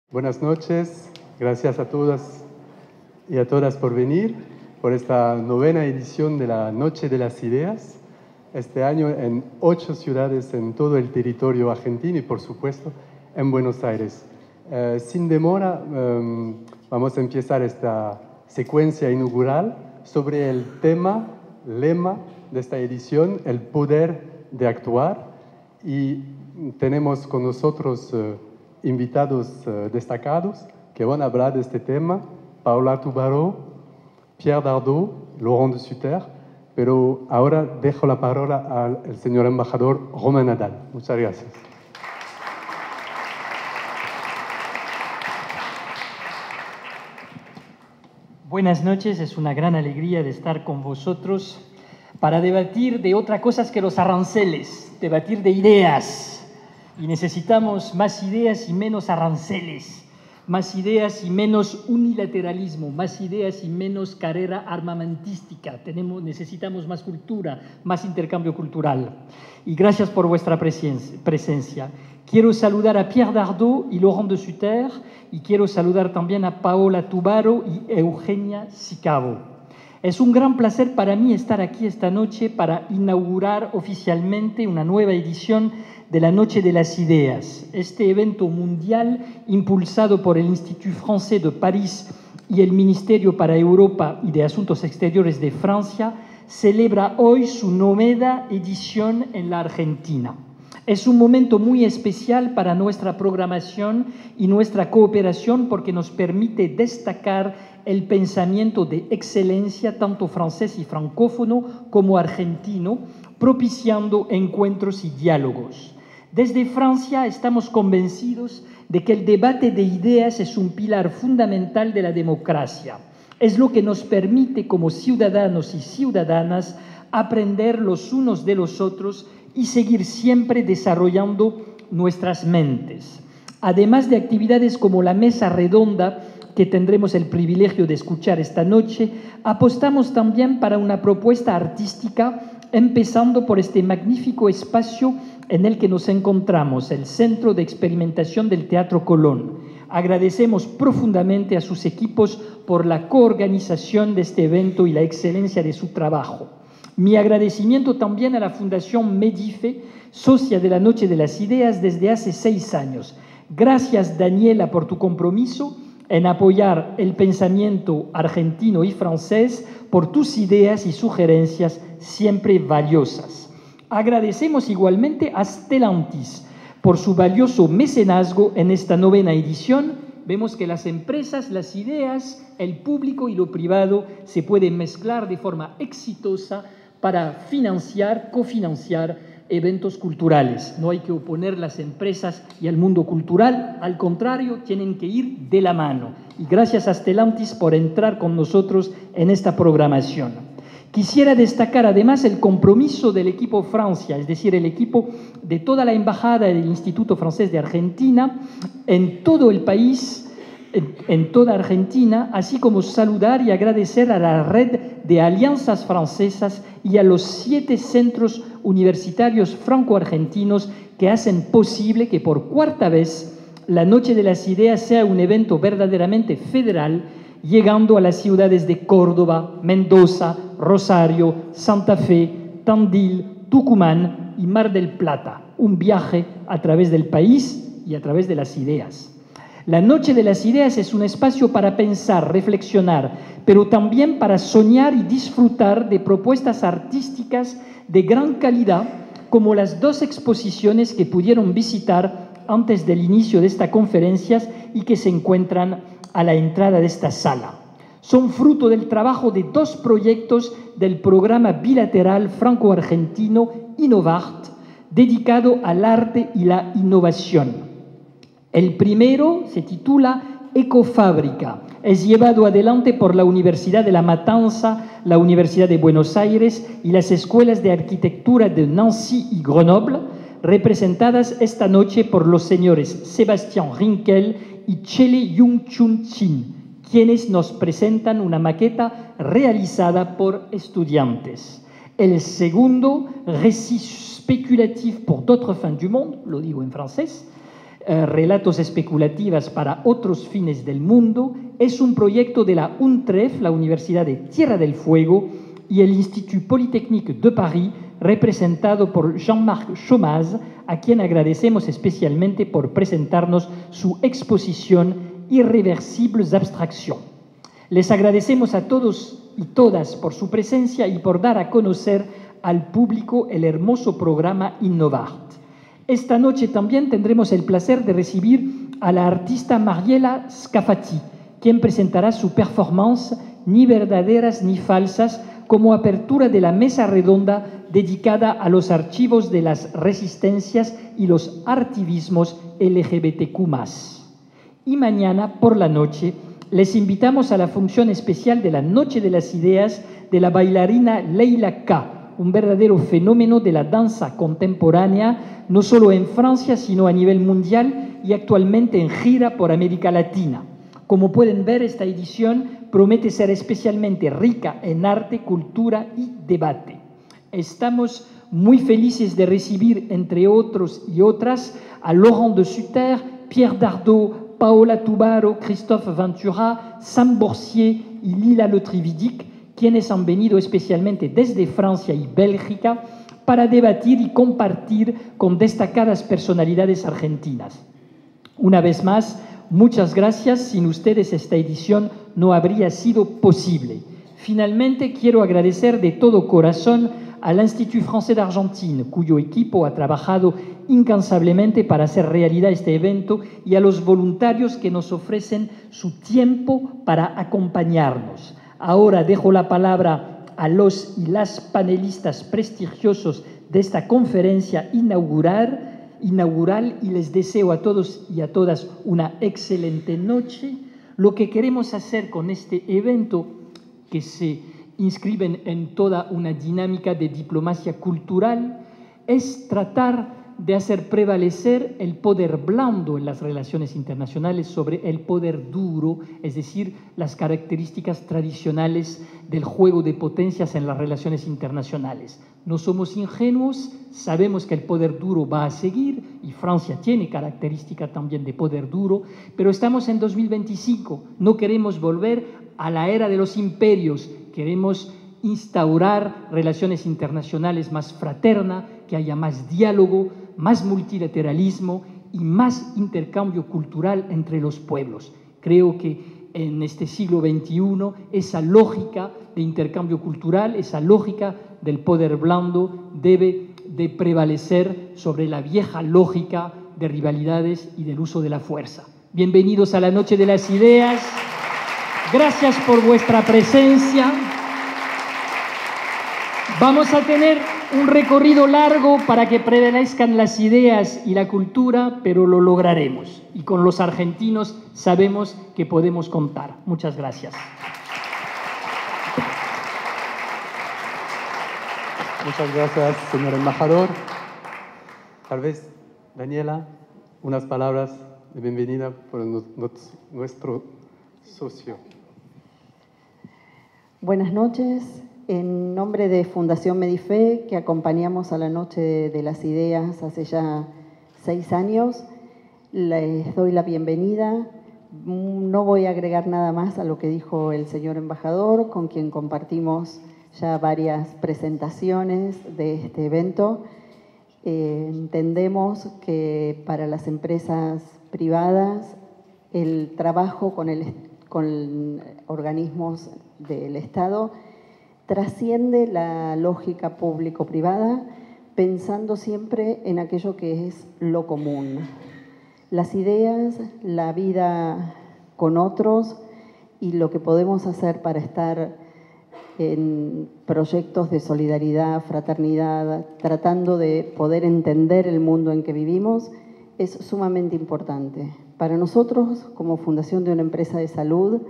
Buenas noches, gracias a todas y a todas por venir, por esta novena edición de la Noche de las Ideas, este año en 8 ciudades en todo el territorio argentino y por supuesto en Buenos Aires. Sin demora vamos a empezar esta secuencia inaugural sobre el lema de esta edición, el poder de actuar, y tenemos con nosotros invitados destacados que van a hablar de este tema: Paola Tubaro, Pierre Dardot, Laurent de Sutter. Pero ahora dejo la palabra al señor embajador Romain Nadal. Muchas gracias. Buenas noches, es una gran alegría de estar con vosotros para debatir de otras cosas que los aranceles, debatir de ideas. Y necesitamos más ideas y menos aranceles, más ideas y menos unilateralismo, más ideas y menos carrera armamentística. Necesitamos más cultura, más intercambio cultural. Y gracias por vuestra presencia. Quiero saludar a Pierre Dardot y Laurent de Sutter, y quiero saludar también a Paola Tubaro y Eugenia Sicabo. Es un gran placer para mí estar aquí esta noche para inaugurar oficialmente una nueva edición de la Noche de las Ideas, este evento mundial impulsado por el Institut Français de París y el Ministerio para Europa y de Asuntos Exteriores de Francia, celebra hoy su novena edición en la Argentina. Es un momento muy especial para nuestra programación y nuestra cooperación porque nos permite destacar el pensamiento de excelencia tanto francés y francófono como argentino, propiciando encuentros y diálogos. Desde Francia estamos convencidos de que el debate de ideas es un pilar fundamental de la democracia. Es lo que nos permite como ciudadanos y ciudadanas aprender los unos de los otros y seguir siempre desarrollando nuestras mentes. Además de actividades como la mesa redonda que tendremos el privilegio de escuchar esta noche, apostamos también para una propuesta artística, empezando por este magnífico espacio en el que nos encontramos, el Centro de Experimentación del Teatro Colón. Agradecemos profundamente a sus equipos por la coorganización de este evento y la excelencia de su trabajo. Mi agradecimiento también a la Fundación Medife, socia de la Noche de las Ideas desde hace 6 años. Gracias, Daniela, por tu compromiso en apoyar el pensamiento argentino y francés, por tus ideas y sugerencias siempre valiosas. Agradecemos igualmente a Stellantis por su valioso mecenazgo en esta novena edición. Vemos que las empresas, las ideas, el público y lo privado se pueden mezclar de forma exitosa para cofinanciar eventos culturales. No hay que oponer las empresas y al mundo cultural, al contrario, tienen que ir de la mano. Y gracias a Stellantis por entrar con nosotros en esta programación. Quisiera destacar además el compromiso del equipo Francia, es decir, el equipo de toda la embajada del Instituto Francés de Argentina en todo el país, en toda Argentina, así como saludar y agradecer a la red de alianzas francesas y a los 7 centros universitarios franco-argentinos que hacen posible que por 4ª vez la Noche de las Ideas sea un evento verdaderamente federal, llegando a las ciudades de Córdoba, Mendoza, Rosario, Santa Fe, Tandil, Tucumán y Mar del Plata. Un viaje a través del país y a través de las ideas. La Noche de las Ideas es un espacio para pensar, reflexionar, pero también para soñar y disfrutar de propuestas artísticas de gran calidad, como las 2 exposiciones que pudieron visitar antes del inicio de esta conferencia y que se encuentran a la entrada de esta sala. Son fruto del trabajo de 2 proyectos del programa bilateral franco-argentino Innovart, dedicado al arte y la innovación. El primero se titula Ecofábrica. Es llevado adelante por la Universidad de La Matanza, la Universidad de Buenos Aires y las escuelas de arquitectura de Nancy y Grenoble, representadas esta noche por los señores Sebastián Rinkel y Chele Yung-Chun Chin, quienes nos presentan una maqueta realizada por estudiantes. El segundo, Récit spéculatif pour d'autres fins du monde, lo digo en francés, relatos especulativas para otros fines del mundo, es un proyecto de la UNTREF, la Universidad de Tierra del Fuego, y el Institut Polytechnique de Paris, representado por Jean-Marc Chomaz, a quien agradecemos especialmente por presentarnos su exposición Irreversibles Abstractions. Les agradecemos a todos y todas por su presencia y por dar a conocer al público el hermoso programa Innovart. Esta noche también tendremos el placer de recibir a la artista Mariela Scafati, quien presentará su performance Ni verdaderas ni falsas como apertura de la mesa redonda dedicada a los archivos de las resistencias y los artivismos LGBTQ+. Y mañana por la noche les invitamos a la función especial de la Noche de las Ideas de la bailarina Leila K., un verdadero fenómeno de la danza contemporánea, no solo en Francia, sino a nivel mundial y actualmente en gira por América Latina. Como pueden ver, esta edición promete ser especialmente rica en arte, cultura y debate. Estamos muy felices de recibir, entre otros y otras, a Laurent de Sutter, Pierre Dardot, Paola Tubaro, Christophe Ventura, Sam Borsier y Lila Lotrividic, quienes han venido especialmente desde Francia y Bélgica para debatir y compartir con destacadas personalidades argentinas. Una vez más, muchas gracias. Sin ustedes esta edición no habría sido posible. Finalmente, quiero agradecer de todo corazón al Institut Français d'Argentine, cuyo equipo ha trabajado incansablemente para hacer realidad este evento, y a los voluntarios que nos ofrecen su tiempo para acompañarnos. Ahora dejo la palabra a los y las panelistas prestigiosos de esta conferencia inaugural y les deseo a todos y a todas una excelente noche. Lo que queremos hacer con este evento, que se inscriben en toda una dinámica de diplomacia cultural, es tratar de hacer prevalecer el poder blando en las relaciones internacionales sobre el poder duro, es decir, las características tradicionales del juego de potencias en las relaciones internacionales. No somos ingenuos, sabemos que el poder duro va a seguir, y Francia tiene característica también de poder duro, pero estamos en 2025, no queremos volver a la era de los imperios, queremos instaurar relaciones internacionales más fraternas, que haya más diálogo, más multilateralismo y más intercambio cultural entre los pueblos. Creo que en este siglo XXI esa lógica de intercambio cultural, esa lógica del poder blando debe de prevalecer sobre la vieja lógica de rivalidades y del uso de la fuerza. Bienvenidos a la Noche de las Ideas. Gracias por vuestra presencia. Vamos a tener un recorrido largo para que prevalezcan las ideas y la cultura, pero lo lograremos. Y con los argentinos sabemos que podemos contar. Muchas gracias. Muchas gracias, señor embajador. Tal vez, Daniela, unas palabras de bienvenida por nuestro socio. Buenas noches. En nombre de Fundación Medife, que acompañamos a la Noche de las Ideas hace ya 6 años, les doy la bienvenida. No voy a agregar nada más a lo que dijo el señor embajador, con quien compartimos ya varias presentaciones de este evento. Entendemos que para las empresas privadas el trabajo con organismos del Estado trasciende la lógica público-privada, pensando siempre en aquello que es lo común. Las ideas, la vida con otros y lo que podemos hacer para estar en proyectos de solidaridad, fraternidad, tratando de poder entender el mundo en que vivimos, es sumamente importante. Para nosotros, como fundación de una empresa de salud,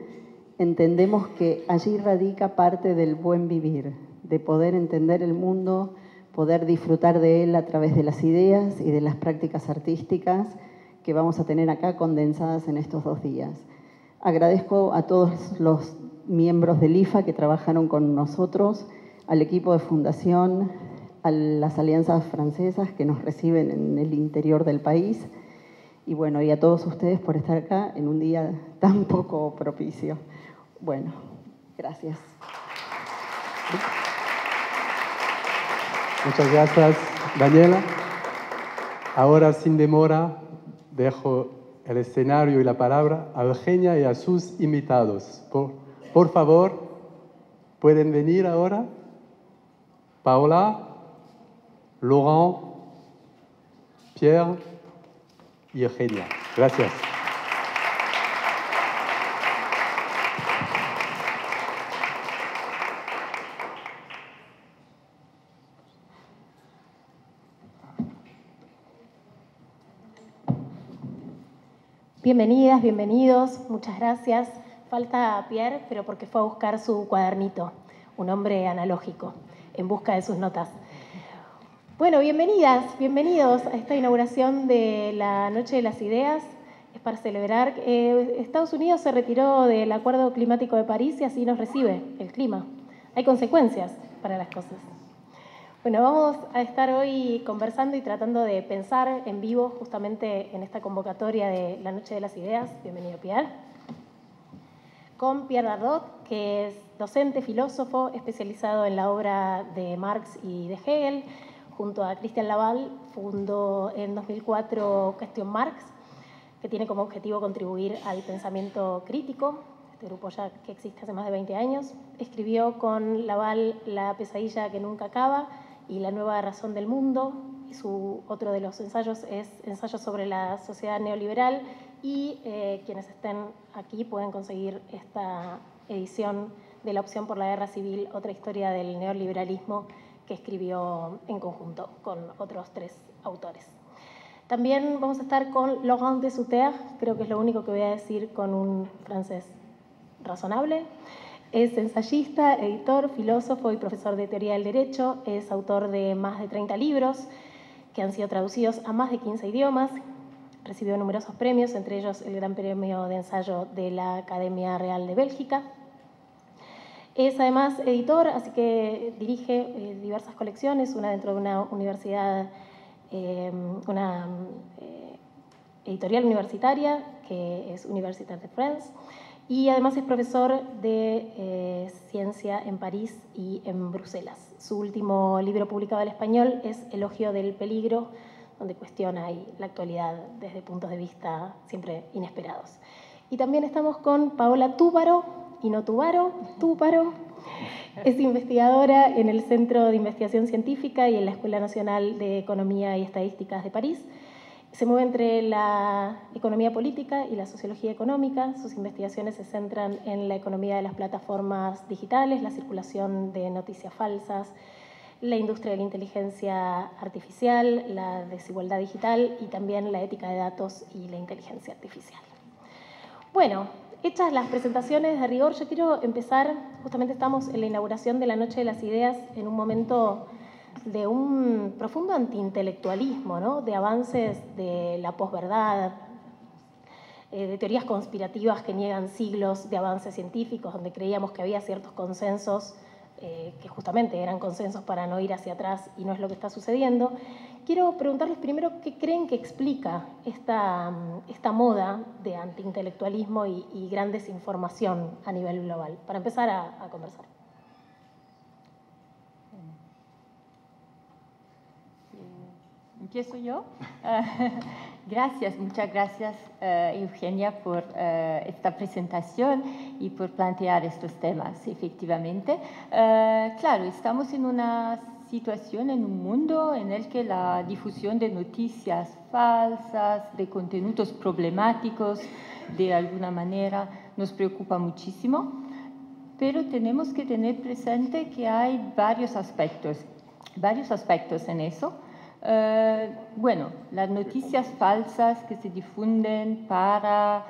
entendemos que allí radica parte del buen vivir, de poder entender el mundo, poder disfrutar de él a través de las ideas y de las prácticas artísticas que vamos a tener acá condensadas en estos 2 días. Agradezco a todos los miembros del IFA que trabajaron con nosotros, al equipo de fundación, a las alianzas francesas que nos reciben en el interior del país, Y bueno, y a todos ustedes por estar acá en un día tan poco propicio. Bueno, gracias. Muchas gracias, Daniela. Ahora, sin demora, dejo el escenario y la palabra a Eugenia y a sus invitados. Por favor, ¿pueden venir ahora? Paola, Laurent, Pierre y Eugenia. Gracias. Bienvenidas, bienvenidos, muchas gracias. Falta Pierre, pero porque fue a buscar su cuadernito, un hombre analógico, en busca de sus notas. Bueno, bienvenidas, bienvenidos a esta inauguración de la Noche de las Ideas. Es para celebrar que Estados Unidos se retiró del Acuerdo Climático de París y así nos recibe el clima. Hay consecuencias para las cosas. Bueno, vamos a estar hoy conversando y tratando de pensar en vivo justamente en esta convocatoria de la Noche de las Ideas. Bienvenido, Pierre. Con Pierre Dardot, que es docente, filósofo, especializado en la obra de Marx y de Hegel. Junto a Christian Laval, fundó en 2004 Question Marx, que tiene como objetivo contribuir al pensamiento crítico. Este grupo ya que existe hace más de 20 años. Escribió con Laval La pesadilla que nunca acaba y La nueva razón del mundo. Y otro de los ensayos es Ensayo sobre la sociedad neoliberal. Y quienes estén aquí pueden conseguir esta edición de La opción por la guerra civil, otra historia del neoliberalismo, que escribió en conjunto con otros 3 autores. También vamos a estar con Laurent de Sutter, creo que es lo único que voy a decir con un francés razonable. Es ensayista, editor, filósofo y profesor de teoría del derecho. Es autor de más de 30 libros que han sido traducidos a más de 15 idiomas. Recibió numerosos premios, entre ellos el Gran Premio de Ensayo de la Academia Real de Bélgica. Es además editor, así que dirige diversas colecciones, una dentro de una universidad, una editorial universitaria, que es Universitat de France, y además es profesor de ciencia en París y en Bruselas. Su último libro publicado al español es Elogio del peligro, donde cuestiona ahí la actualidad desde puntos de vista siempre inesperados. Y también estamos con Paola Túparo, y no Túparo, Túparo. Es investigadora en el Centro de Investigación Científica y en la Escuela Nacional de Economía y Estadísticas de París. Se mueve entre la economía política y la sociología económica. Sus investigaciones se centran en la economía de las plataformas digitales, la circulación de noticias falsas, la industria de la inteligencia artificial, la desigualdad digital y también la ética de datos y la inteligencia artificial. Bueno, hechas las presentaciones de rigor, yo quiero empezar, justamente estamos en la inauguración de la Noche de las Ideas, en un momento de un profundo antiintelectualismo, ¿no? De avances de la posverdad, de teorías conspirativas que niegan siglos de avances científicos, donde creíamos que había ciertos consensos que justamente eran consensos para no ir hacia atrás y no es lo que está sucediendo. Quiero preguntarles primero qué creen que explica esta moda de antiintelectualismo y gran desinformación a nivel global, para empezar a conversar. ¿Empiezo yo? Gracias, muchas gracias Eugenia por esta presentación y por plantear estos temas, efectivamente. Claro, estamos en una situación, en un mundo en el que la difusión de noticias falsas, de contenidos problemáticos, de alguna manera nos preocupa muchísimo, pero tenemos que tener presente que hay varios aspectos en eso. Bueno, las noticias falsas que se difunden para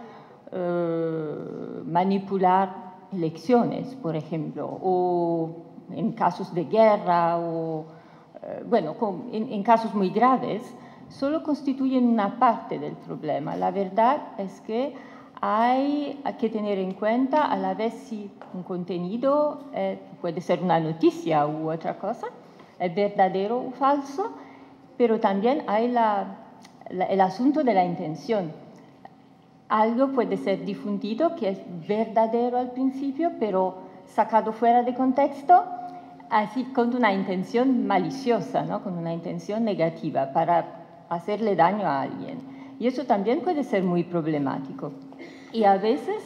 manipular elecciones, por ejemplo, o en casos de guerra, o bueno, en casos muy graves, solo constituyen una parte del problema. La verdad es que hay que tener en cuenta a la vez si un contenido puede ser una noticia u otra cosa, es verdadero o falso, pero también hay el asunto de la intención. Algo puede ser difundido que es verdadero al principio, pero sacado fuera de contexto, así con una intención maliciosa, ¿no? Con una intención negativa para hacerle daño a alguien. Y eso también puede ser muy problemático. Y a veces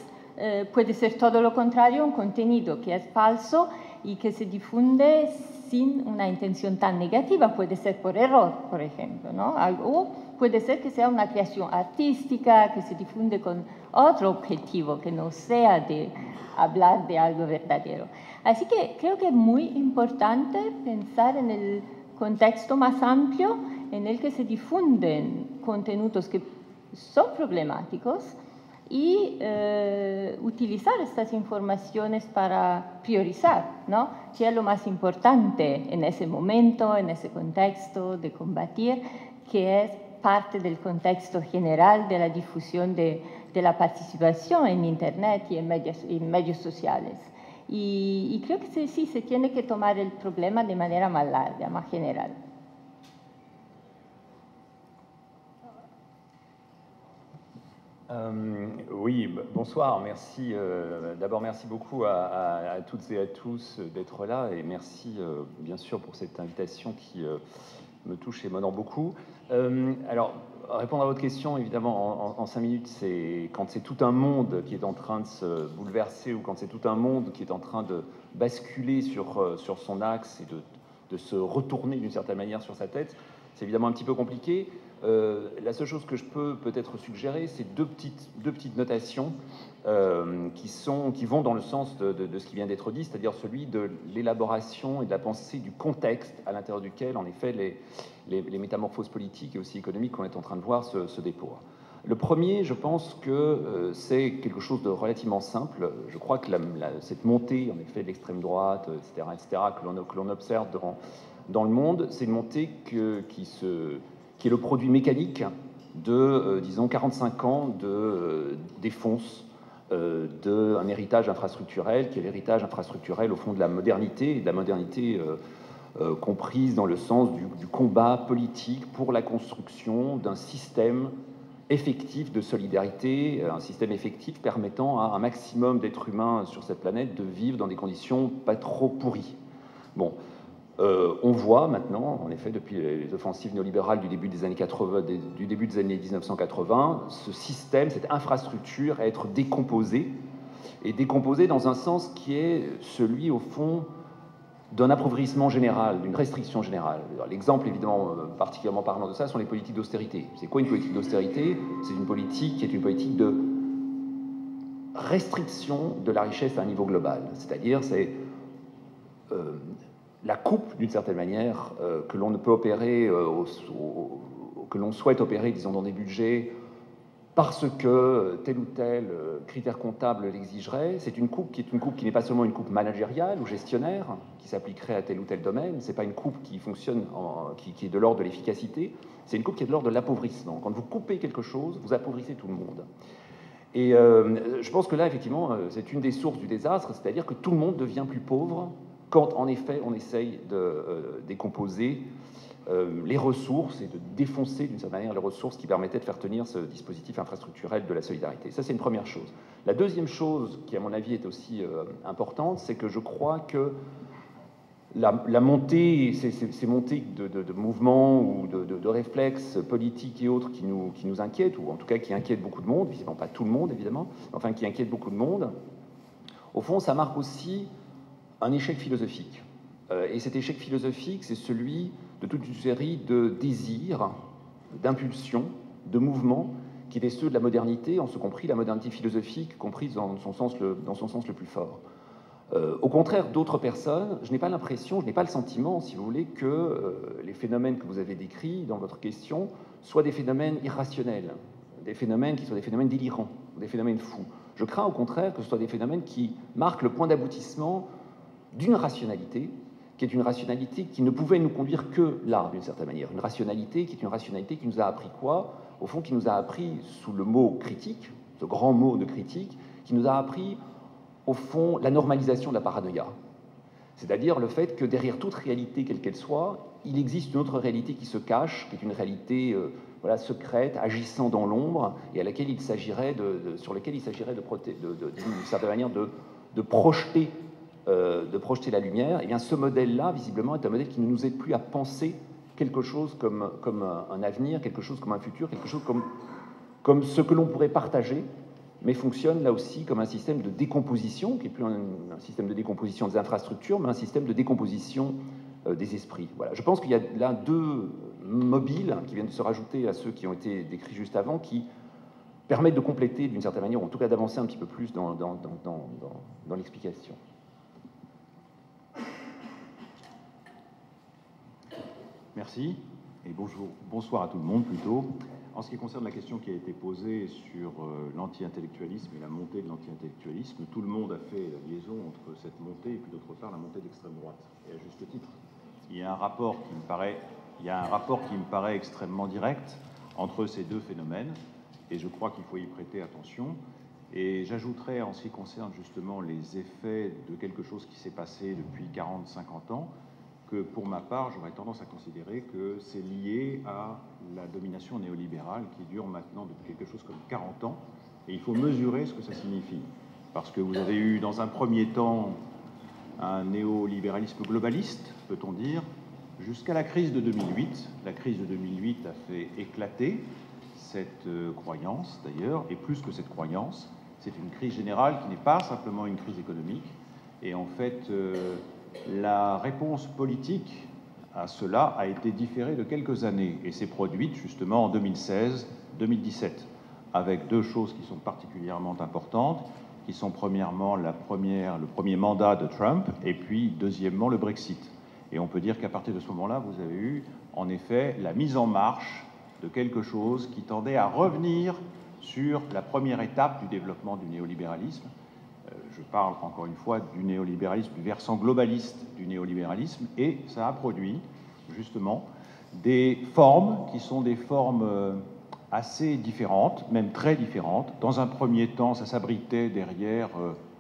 puede ser todo lo contrario, un contenido que es falso y que se difunde sin una intención tan negativa. Puede ser por error, por ejemplo, ¿no? O puede ser que sea una creación artística que se difunde con otro objetivo, que no sea de hablar de algo verdadero. Así que creo que es muy importante pensar en el contexto más amplio en el que se difunden contenidos que son problemáticos y utilizar estas informaciones para priorizar, ¿no? ¿Qué es lo más importante en ese momento, en ese contexto de combatir, que es parte del contexto general de la difusión de la participación en Internet y en medios sociales? Y creo que sí, se tiene que tomar el problema de manera más larga, más general. Oui, bonsoir, merci. D'abord, merci beaucoup à toutes et à tous d'être là et merci bien sûr pour cette invitation qui me touche et m'honore beaucoup. Alors, répondre à votre question, évidemment, en 5 minutes, c'est quand c'est tout un monde qui est en train de se bouleverser ou quand c'est tout un monde qui est en train de basculer sur son axe et de se retourner d'une certaine manière sur sa tête, c'est évidemment un petit peu compliqué. La seule chose que je peux peut-être suggérer, c'est deux petites notations qui vont dans le sens de ce qui vient d'être dit, c'est-à-dire celui de l'élaboration et de la pensée du contexte à l'intérieur duquel, en effet, les métamorphoses politiques et aussi économiques qu'on est en train de voir se déploient. Le premier, je pense que c'est quelque chose de relativement simple. Je crois que cette montée, en effet, de l'extrême droite, etc., que l'on observe dans le monde, c'est une montée qui est le produit mécanique de, disons, 45 ans de défonce d'un héritage infrastructurel, qui est l'héritage infrastructurel, au fond, de la modernité, et de la modernité comprise dans le sens du combat politique pour la construction d'un système effectif de solidarité, un système effectif permettant à un maximum d'êtres humains sur cette planète de vivre dans des conditions pas trop pourries. Bon. On voit maintenant, en effet, depuis les offensives néolibérales du début des années 80, du début des années 1980, ce système, cette infrastructure être décomposée, et décomposée dans un sens qui est celui, au fond, d'un appauvrissement général, d'une restriction générale. L'exemple, évidemment, particulièrement parlant de ça, sont les politiques d'austérité. C'est quoi une politique d'austérité? C'est une politique qui est une politique de restriction de la richesse à un niveau global. C'est-à-dire, c'est la coupe, d'une certaine manière, que l'on ne peut opérer, que l'on souhaite opérer, disons, dans des budgets, parce que tel ou tel critère comptable l'exigerait. C'est une coupe qui n'est pas seulement une coupe managériale ou gestionnaire, qui s'appliquerait à tel ou tel domaine. C'est pas une coupe qui fonctionne, qui est de l'ordre de l'efficacité. C'est une coupe qui est de l'ordre de l'appauvrissement. Quand vous coupez quelque chose, vous appauvrissez tout le monde. Et je pense que là, effectivement, c'est une des sources du désastre, c'est-à-dire que tout le monde devient plus pauvre quand, en effet, on essaye de décomposer les ressources et de défoncer, d'une certaine manière, les ressources qui permettaient de faire tenir ce dispositif infrastructurel de la solidarité. Ça, c'est une première chose. La deuxième chose, qui, à mon avis, est aussi importante, c'est que je crois que la montée, ces montées de mouvements ou de réflexes politiques et autres qui nous inquiètent, ou en tout cas qui inquiètent beaucoup de monde, visiblement pas tout le monde, évidemment, mais enfin qui inquiètent beaucoup de monde, au fond, ça marque aussi un échec philosophique. Et cet échec philosophique, c'est celui de toute une série de désirs, d'impulsions, de mouvements qui étaient ceux de la modernité, en ce compris la modernité philosophique, comprise dans son sens le plus fort. Au contraire d'autres personnes, je n'ai pas l'impression, je n'ai pas le sentiment, si vous voulez, que les phénomènes que vous avez décrits dans votre question soient des phénomènes irrationnels, des phénomènes qui soient des phénomènes délirants, des phénomènes fous. Je crains au contraire que ce soit des phénomènes qui marquent le point d'aboutissement d'une rationalité, qui est une rationalité qui ne pouvait nous conduire que là, d'une certaine manière. Une rationalité qui est une rationalité qui nous a appris quoi? Au fond, qui nous a appris, sous le mot critique, ce grand mot de critique, qui nous a appris, au fond, la normalisation de la paranoïa. C'est-à-dire le fait que derrière toute réalité, quelle qu'elle soit, il existe une autre réalité qui se cache, qui est une réalité voilà, secrète, agissant dans l'ombre, et à laquelle il s'agirait sur lequel il s'agirait d'une certaine manière de projeter la lumière. Et bien ce modèle-là, visiblement, est un modèle qui ne nous aide plus à penser quelque chose comme un avenir, quelque chose comme un futur, quelque chose comme ce que l'on pourrait partager, mais fonctionne là aussi comme un système de décomposition, qui n'est plus un système de décomposition des infrastructures, mais un système de décomposition des esprits. Voilà. Je pense qu'il y a là deux mobiles qui viennent de se rajouter à ceux qui ont été décrits juste avant, qui permettent de compléter d'une certaine manière, ou en tout cas d'avancer un petit peu plus dans l'explication. Merci, et bonsoir à tout le monde plutôt. En ce qui concerne la question qui a été posée sur l'anti-intellectualisme et la montée de l'anti-intellectualisme, tout le monde a fait la liaison entre cette montée et puis d'autre part la montée d'extrême droite, et à juste titre. Il y a un rapport qui me paraît extrêmement direct entre ces deux phénomènes, et je crois qu'il faut y prêter attention. Et j'ajouterais, en ce qui concerne justement les effets de quelque chose qui s'est passé depuis 40-50 ans, que pour ma part, j'aurais tendance à considérer que c'est lié à la domination néolibérale qui dure maintenant depuis quelque chose comme 40 ans, et il faut mesurer ce que ça signifie. Parce que vous avez eu dans un premier temps un néolibéralisme globaliste, peut-on dire, jusqu'à la crise de 2008. La crise de 2008 a fait éclater cette croyance, d'ailleurs, et plus que cette croyance, c'est une crise générale qui n'est pas simplement une crise économique, et en fait, la réponse politique à cela a été différée de quelques années et s'est produite justement en 2016-2017 avec deux choses qui sont particulièrement importantes, qui sont premièrement le premier mandat de Trump et puis deuxièmement le Brexit. Et on peut dire qu'à partir de ce moment-là, vous avez eu en effet la mise en marche de quelque chose qui tendait à revenir sur la première étape du développement du néolibéralisme. Je parle encore une fois du néolibéralisme, du versant globaliste du néolibéralisme, et ça a produit justement des formes qui sont des formes assez différentes, même très différentes. Dans un premier temps, ça s'abritait derrière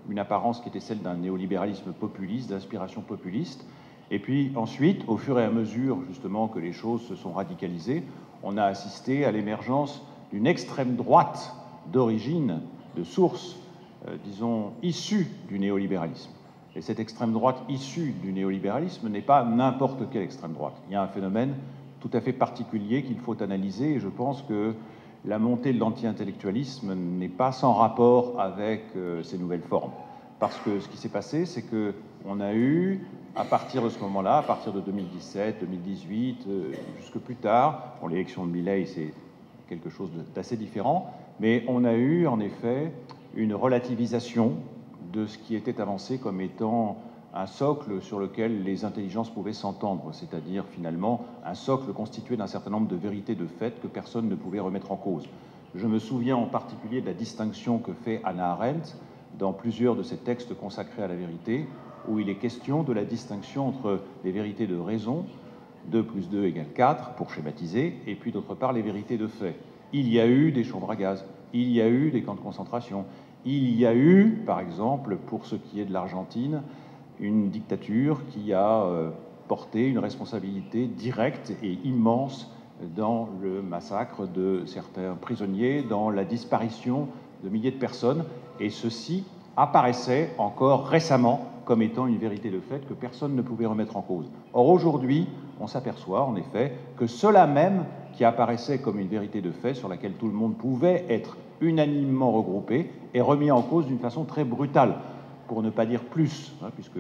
une apparence qui était celle d'un néolibéralisme populiste, d'inspiration populiste. Et puis ensuite, au fur et à mesure justement que les choses se sont radicalisées, on a assisté à l'émergence d'une extrême droite d'origine, de source, disons, issue du néolibéralisme. Et cette extrême droite issue du néolibéralisme n'est pas n'importe quelle extrême droite. Il y a un phénomène tout à fait particulier qu'il faut analyser, et je pense que la montée de l'anti-intellectualisme n'est pas sans rapport avec ces nouvelles formes. Parce que ce qui s'est passé, c'est qu'on a eu, à partir de ce moment-là, à partir de 2017, 2018, jusque plus tard, bon, l'élection de Milei, c'est quelque chose d'assez différent, mais on a eu en effet une relativisation de ce qui était avancé comme étant un socle sur lequel les intelligences pouvaient s'entendre, c'est-à-dire finalement un socle constitué d'un certain nombre de vérités de fait que personne ne pouvait remettre en cause. Je me souviens en particulier de la distinction que fait Hannah Arendt dans plusieurs de ses textes consacrés à la vérité, où il est question de la distinction entre les vérités de raison, 2 + 2 = 4, pour schématiser, et puis d'autre part les vérités de fait. Il y a eu des chambres à gaz, il y a eu des camps de concentration, il y a eu, par exemple, pour ce qui est de l'Argentine, une dictature qui a porté une responsabilité directe et immense dans le massacre de certains prisonniers, dans la disparition de milliers de personnes, et ceci apparaissait encore récemment comme étant une vérité de fait que personne ne pouvait remettre en cause. Or aujourd'hui, on s'aperçoit en effet que cela même qui apparaissait comme une vérité de fait sur laquelle tout le monde pouvait être unanimement regroupé est remis en cause d'une façon très brutale, pour ne pas dire plus, hein, puisque,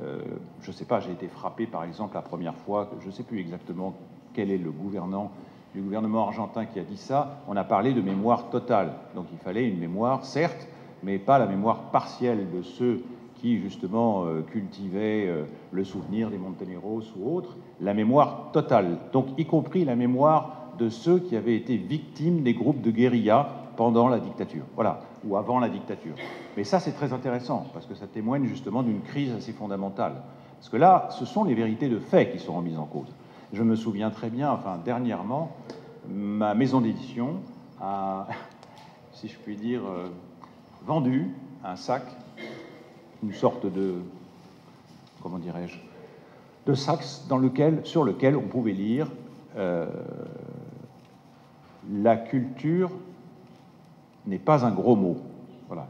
je ne sais pas, j'ai été frappé par exemple la première fois, je ne sais plus exactement quel est le gouvernant du gouvernement argentin qui a dit ça, on a parlé de mémoire totale. Donc il fallait une mémoire, certes, mais pas la mémoire partielle de ceux qui justement cultivaient le souvenir des Monteneros ou autres, la mémoire totale, donc y compris la mémoire de ceux qui avaient été victimes des groupes de guérilla pendant la dictature, voilà, ou avant la dictature. Mais ça, c'est très intéressant, parce que ça témoigne justement d'une crise assez fondamentale. Parce que là, ce sont les vérités de fait qui sont remises en cause. Je me souviens très bien, enfin, dernièrement, ma maison d'édition a, si je puis dire, vendu un sac, une sorte de, comment dirais-je, de sac sur lequel on pouvait lire la culture n'est pas un gros mot. Voilà,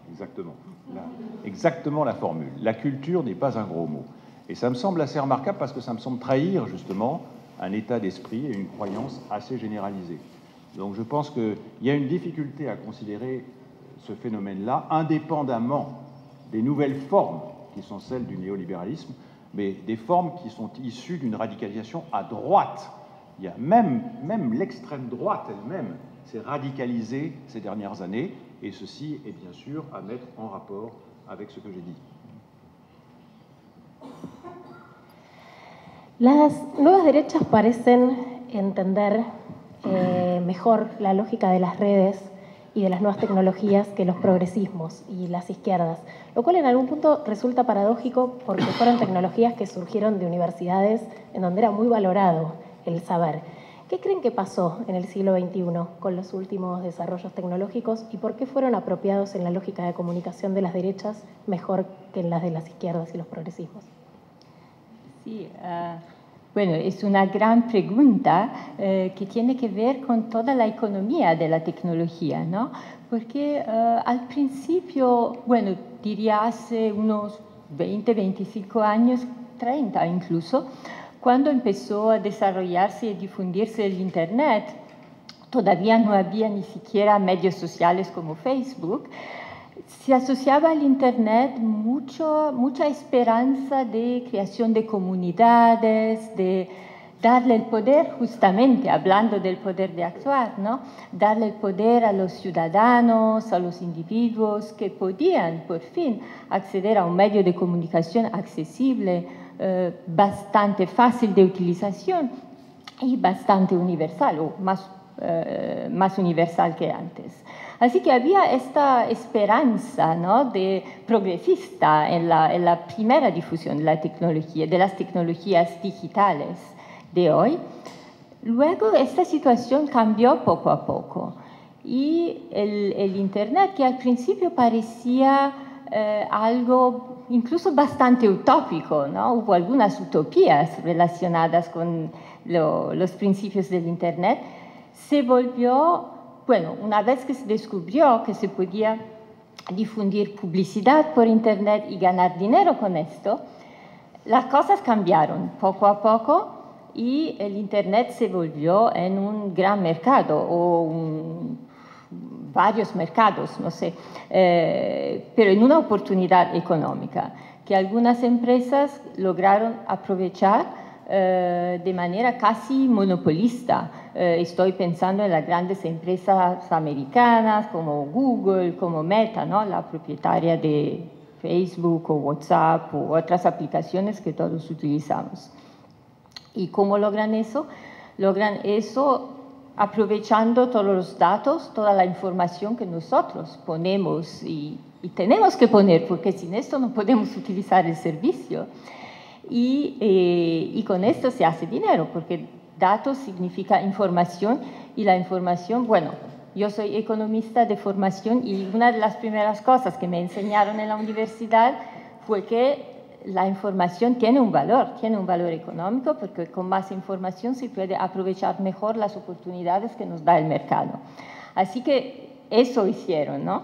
exactement la formule. La culture n'est pas un gros mot. Et ça me semble assez remarquable parce que ça me semble trahir justement un état d'esprit et une croyance assez généralisée. Donc je pense qu'il y a une difficulté à considérer ce phénomène-là indépendamment des nouvelles formes qui sont celles du néolibéralisme, mais des formes qui sont issues d'une radicalisation à droite. Il y a même l'extrême droite elle-même s'est radicalisée ces dernières années, et ceci est bien sûr à mettre en rapport avec ce que j'ai dit. Las nuevas derechas parecen entender mejor la lógica de las redes y de las nuevas tecnologías que los progresismos y las izquierdas, lo cual en algún punto resulta paradójico porque fueron tecnologías que surgieron de universidades en donde era muy valorado el saber. ¿Qué creen que pasó en el siglo XXI con los últimos desarrollos tecnológicos y por qué fueron apropiados en la lógica de comunicación de las derechas mejor que en las de las izquierdas y los progresismos? Sí, bueno, es una gran pregunta que tiene que ver con toda la economía de la tecnología, ¿no? Porque al principio, bueno, diría hace unos 20, 25 años, 30 incluso, cuando empezó a desarrollarse y difundirse el Internet, todavía no había ni siquiera medios sociales como Facebook, se asociaba al Internet mucha esperanza de creación de comunidades, de darle el poder, justamente hablando del poder de actuar, ¿no? Darle el poder a los ciudadanos, a los individuos que podían por fin acceder a un medio de comunicación accesible, bastante fácil de utilización y bastante universal, o más universal que antes. Así que había esta esperanza, ¿no?, de progresista en la primera difusión de la tecnología, de las tecnologías digitales de hoy. Luego esta situación cambió poco a poco y el Internet, que al principio parecía algo incluso bastante utópico, ¿no? Hubo algunas utopías relacionadas con los principios del Internet, se volvió, bueno, una vez que se descubrió que se podía difundir publicidad por Internet y ganar dinero con esto, las cosas cambiaron poco a poco y el Internet se volvió en un gran mercado o varios mercados, no sé, pero en una oportunidad económica que algunas empresas lograron aprovechar de manera casi monopolista. Estoy pensando en las grandes empresas americanas como Google, como Meta, ¿no?, la propietaria de Facebook o WhatsApp u otras aplicaciones que todos utilizamos. ¿Y cómo logran eso? Logran eso aprovechando todos los datos, toda la información que nosotros ponemos y tenemos que poner, porque sin esto no podemos utilizar el servicio. Y con esto se hace dinero, porque datos significa información y la información, bueno, yo soy economista de formación y una de las primeras cosas que me enseñaron en la universidad fue que la información tiene un valor económico, porque con más información se puede aprovechar mejor las oportunidades que nos da el mercado. Así que eso hicieron, ¿no?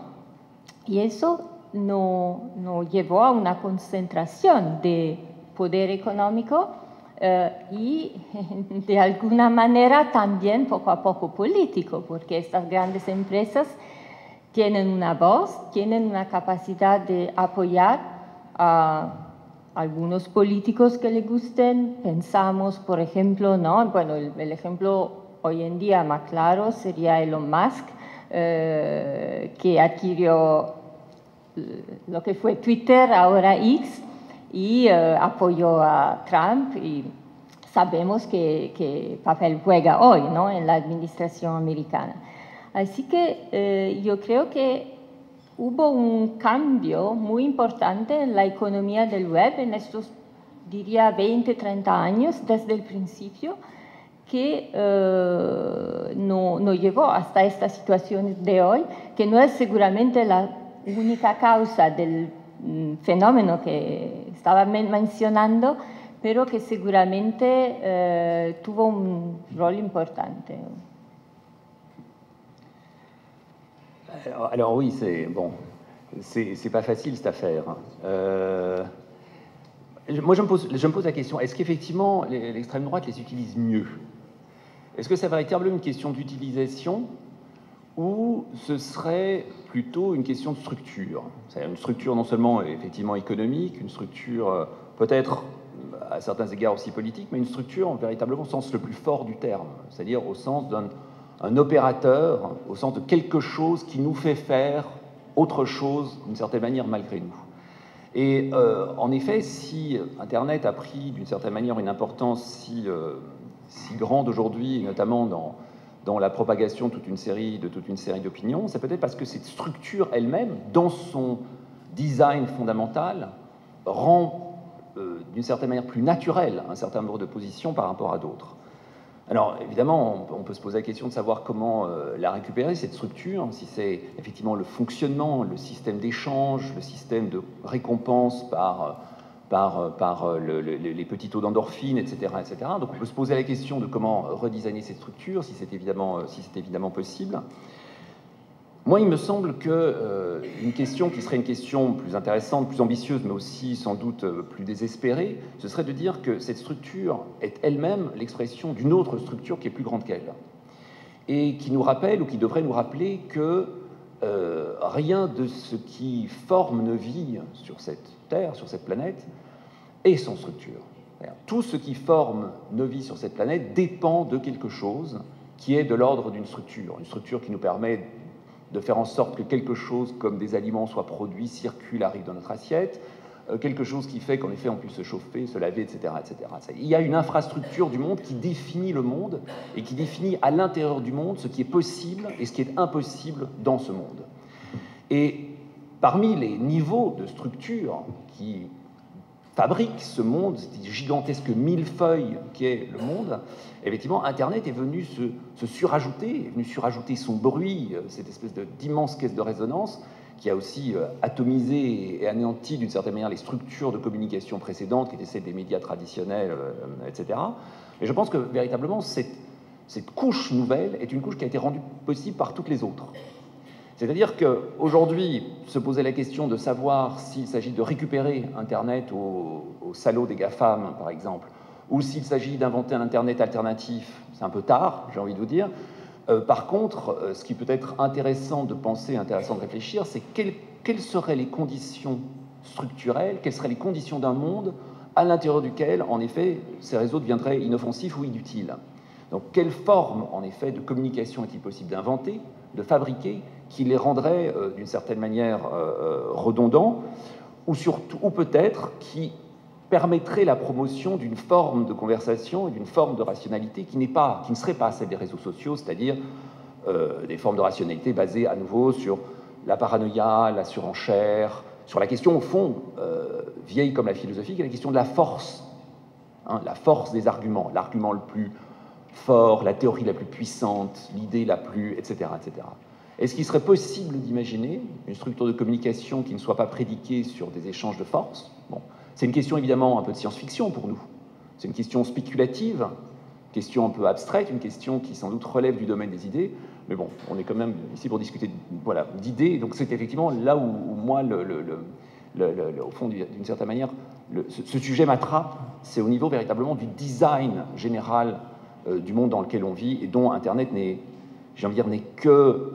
Y eso no llevó a una concentración de poder económico y de alguna manera también poco a poco político, porque estas grandes empresas tienen una voz, tienen una capacidad de apoyar a algunos políticos que les gusten. Pensamos, por ejemplo, ¿no?, bueno, el ejemplo hoy en día más claro sería Elon Musk, que adquirió lo que fue Twitter, ahora X, y apoyó a Trump, y sabemos qué papel juega hoy, ¿no?, en la administración americana. Así que yo creo que hubo un cambio muy importante en la economía del web en estos, diría, 20, 30 años desde el principio, que no llevó hasta esta situación de hoy, que no es seguramente la única causa del fenómeno que estaba mencionando, pero que seguramente tuvo un rol importante. Alors oui, c'est bon, c'est pas facile cette affaire. Moi, je me pose la question, est-ce qu'effectivement l'extrême droite les utilise mieux? Est-ce que c'est véritablement une question d'utilisation ou ce serait plutôt une question de structure? C'est-à-dire une structure non seulement effectivement économique, une structure peut-être à certains égards aussi politique, mais une structure véritablement au sens le plus fort du terme, c'est-à-dire au sens d'un opérateur, au sens de quelque chose qui nous fait faire autre chose d'une certaine manière malgré nous. Et en effet, si Internet a pris d'une certaine manière une importance si grande aujourd'hui, notamment dans la propagation de toute une série d'opinions, c'est peut-être parce que cette structure elle-même, dans son design fondamental, rend d'une certaine manière plus naturel un certain nombre de positions par rapport à d'autres. Alors évidemment, on peut se poser la question de savoir comment la récupérer, cette structure, si c'est effectivement le fonctionnement, le système d'échange, le système de récompense par les petits taux d'endorphine, etc., etc. Donc on peut se poser la question de comment redesigner cette structure, si c'est évidemment possible. Moi, il me semble que une question qui serait une question plus intéressante, plus ambitieuse, mais aussi sans doute plus désespérée, ce serait de dire que cette structure est elle-même l'expression d'une autre structure qui est plus grande qu'elle, et qui nous rappelle, ou qui devrait nous rappeler que rien de ce qui forme nos vies sur cette Terre, sur cette planète, est sans structure. Tout ce qui forme nos vies sur cette planète dépend de quelque chose qui est de l'ordre d'une structure, une structure qui nous permet de faire en sorte que quelque chose comme des aliments soit produit, circule, arrive dans notre assiette, quelque chose qui fait qu'en effet on puisse se chauffer, se laver, etc., etc. Il y a une infrastructure du monde qui définit le monde et qui définit à l'intérieur du monde ce qui est possible et ce qui est impossible dans ce monde. Et parmi les niveaux de structure qui fabrique ce monde, ce gigantesque millefeuille qu'est le monde, effectivement, Internet est venu se surajouter, est venu surajouter son bruit, cette espèce d'immense caisse de résonance qui a aussi atomisé et anéanti d'une certaine manière les structures de communication précédentes qui étaient celles des médias traditionnels, etc. Et je pense que véritablement, cette couche nouvelle est une couche qui a été rendue possible par toutes les autres. C'est-à-dire qu'aujourd'hui, se poser la question de savoir s'il s'agit de récupérer Internet au salaud des GAFAM, par exemple, ou s'il s'agit d'inventer un Internet alternatif, c'est un peu tard, j'ai envie de vous dire. Par contre, ce qui peut être intéressant de penser, intéressant de réfléchir, c'est quelles seraient les conditions structurelles, quelles seraient les conditions d'un monde à l'intérieur duquel, en effet, ces réseaux deviendraient inoffensifs ou inutiles. Donc, quelle forme, en effet, de communication est-il possible d'inventer, de fabriquer, qui les rendrait d'une certaine manière redondants, ou peut-être qui permettrait la promotion d'une forme de conversation et d'une forme de rationalité qui ne serait pas celle des réseaux sociaux, c'est-à-dire des formes de rationalité basées à nouveau sur la paranoïa, la surenchère, sur la question au fond vieille comme la philosophie, qui est la question de la force, la force des arguments, l'argument le plus fort, la théorie la plus puissante, l'idée la plus, etc., etc. Est-ce qu'il serait possible d'imaginer une structure de communication qui ne soit pas prédiquée sur des échanges de force? Bon, c'est une question évidemment un peu de science-fiction pour nous. C'est une question spéculative, une question un peu abstraite, une question qui sans doute relève du domaine des idées. Mais bon, on est quand même ici pour discuter d'idées. Donc c'est effectivement là où moi, au fond, d'une certaine manière, ce sujet m'attrape. C'est au niveau véritablement du design général du monde dans lequel on vit et dont Internet n'est que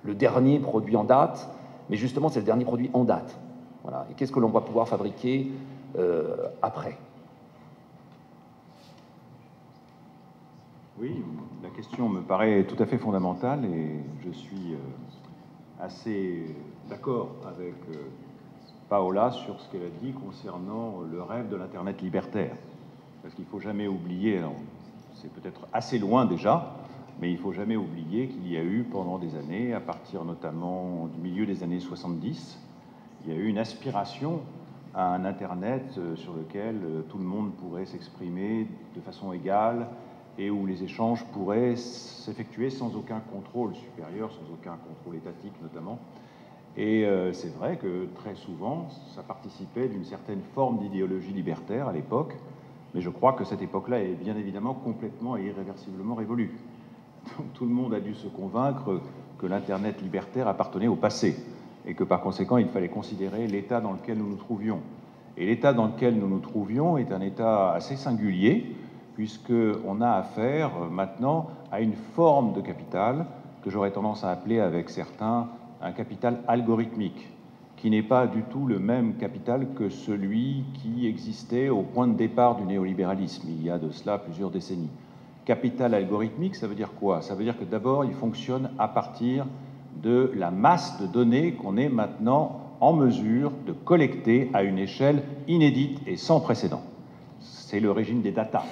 le dernier produit en date, mais justement c'est le dernier produit en date. Voilà. Et qu'est-ce que l'on va pouvoir fabriquer après? Oui, la question me paraît tout à fait fondamentale et je suis assez d'accord avec Paola sur ce qu'elle a dit concernant le rêve de l'Internet libertaire. Parce qu'il ne faut jamais oublier, c'est peut-être assez loin déjà, mais il ne faut jamais oublier qu'il y a eu pendant des années, à partir notamment du milieu des années 70, il y a eu une aspiration à un Internet sur lequel tout le monde pourrait s'exprimer de façon égale et où les échanges pourraient s'effectuer sans aucun contrôle supérieur, sans aucun contrôle étatique notamment. Et c'est vrai que très souvent, ça participait d'une certaine forme d'idéologie libertaire à l'époque, mais je crois que cette époque-là est bien évidemment complètement et irréversiblement révolue. Donc, tout le monde a dû se convaincre que que l'Internet libertaire appartenait au passé et que par conséquent il fallait considérer l'état dans lequel nous nous trouvions. Et l'état dans lequel nous nous trouvions est un état assez singulier, puisqu'on a affaire maintenant à une forme de capital que j'aurais tendance à appeler avec certains un capital algorithmique, qui n'est pas du tout le même capital que celui qui existait au point de départ du néolibéralisme, il y a de cela plusieurs décennies. Capital algorithmique, ça veut dire quoi? Ça veut dire que d'abord, il fonctionne à partir de la masse de données qu'on est maintenant en mesure de collecter à une échelle inédite et sans précédent. C'est le régime des data.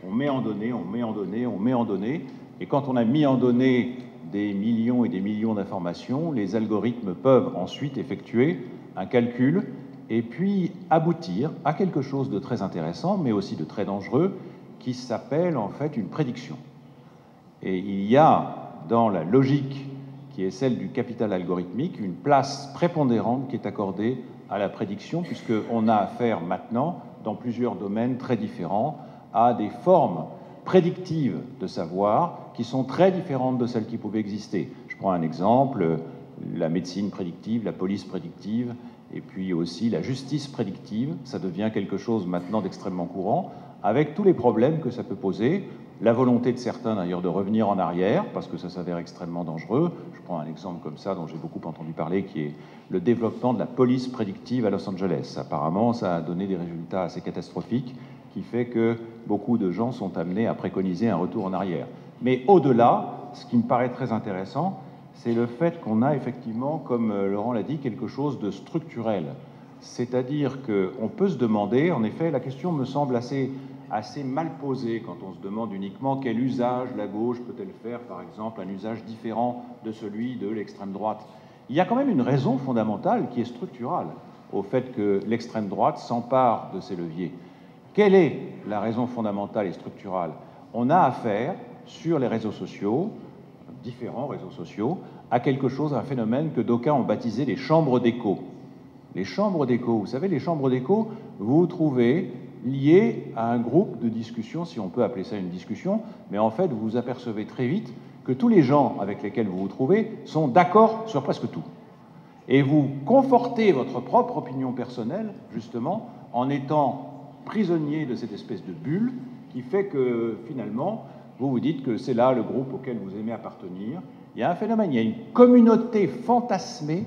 On met en données, on met en données, on met en données, et quand on a mis en données des millions et des millions d'informations, les algorithmes peuvent ensuite effectuer un calcul et puis aboutir à quelque chose de très intéressant, mais aussi de très dangereux, qui s'appelle en fait une prédiction. Et il y a dans la logique qui est celle du capital algorithmique une place prépondérante qui est accordée à la prédiction, puisqu'on a affaire maintenant, dans plusieurs domaines très différents, à des formes prédictives de savoir qui sont très différentes de celles qui pouvaient exister. Je prends un exemple, la médecine prédictive, la police prédictive, et puis aussi la justice prédictive. Ça devient quelque chose maintenant d'extrêmement courant, avec tous les problèmes que ça peut poser, la volonté de certains d'ailleurs de revenir en arrière, parce que ça s'avère extrêmement dangereux. Je prends un exemple comme ça, dont j'ai beaucoup entendu parler, qui est le développement de la police prédictive à Los Angeles. Apparemment, ça a donné des résultats assez catastrophiques, qui fait que beaucoup de gens sont amenés à préconiser un retour en arrière. Mais au-delà, ce qui me paraît très intéressant, c'est le fait qu'on a effectivement, comme Laurent l'a dit, quelque chose de structurel. C'est-à-dire qu'on peut se demander, en effet, la question me semble assez mal posée quand on se demande uniquement quel usage la gauche peut-elle faire, par exemple, un usage différent de celui de l'extrême droite. Il y a quand même une raison fondamentale qui est structurale au fait que l'extrême droite s'empare de ces leviers. Quelle est la raison fondamentale et structurale? On a affaire, sur les réseaux sociaux, différents réseaux sociaux, à quelque chose, à un phénomène que d'aucuns ont baptisé les chambres d'écho. Les chambres d'écho, vous savez, les chambres d'écho, vous vous trouvez liés à un groupe de discussion, si on peut appeler ça une discussion, mais en fait, vous vous apercevez très vite que tous les gens avec lesquels vous vous trouvez sont d'accord sur presque tout. Et vous confortez votre propre opinion personnelle, justement, en étant prisonnier de cette espèce de bulle qui fait que, finalement, vous vous dites que c'est là le groupe auquel vous aimez appartenir. Il y a un phénomène, il y a une communauté fantasmée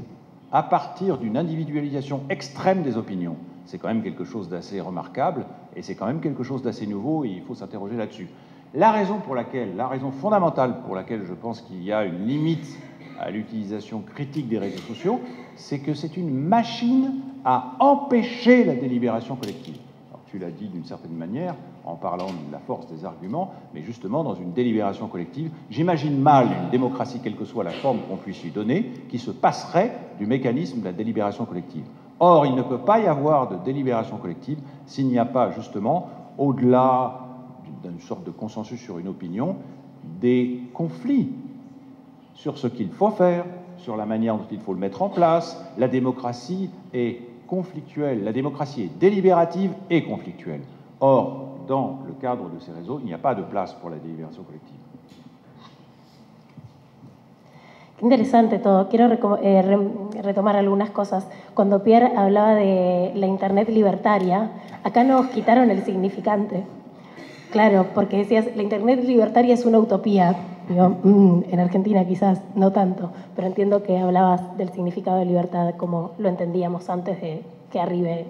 à partir d'une individualisation extrême des opinions. C'est quand même quelque chose d'assez remarquable et c'est quand même quelque chose d'assez nouveau et il faut s'interroger là-dessus. La raison fondamentale pour laquelle je pense qu'il y a une limite à l'utilisation critique des réseaux sociaux, c'est que c'est une machine à empêcher la délibération collective. Alors, tu l'as dit d'une certaine manière en parlant de la force des arguments, mais justement dans une délibération collective, j'imagine mal une démocratie, quelle que soit la forme qu'on puisse lui donner, qui se passerait du mécanisme de la délibération collective. Or, il ne peut pas y avoir de délibération collective s'il n'y a pas, justement, au-delà d'une sorte de consensus sur une opinion, des conflits sur ce qu'il faut faire, sur la manière dont il faut le mettre en place. La démocratie est conflictuelle, la démocratie est délibérative et conflictuelle. Or, dans le cadre de ces réseaux, il n'y a pas de place pour la délibération collective. Qué interesante todo. Quiero retomar algunas cosas. Cuando Pierre hablaba de la Internet libertaria, acá nos quitaron el significante. Claro, porque decías, la Internet libertaria es una utopía. Digo, en Argentina quizás no tanto, pero entiendo que hablabas del significado de libertad como lo entendíamos antes de que arribe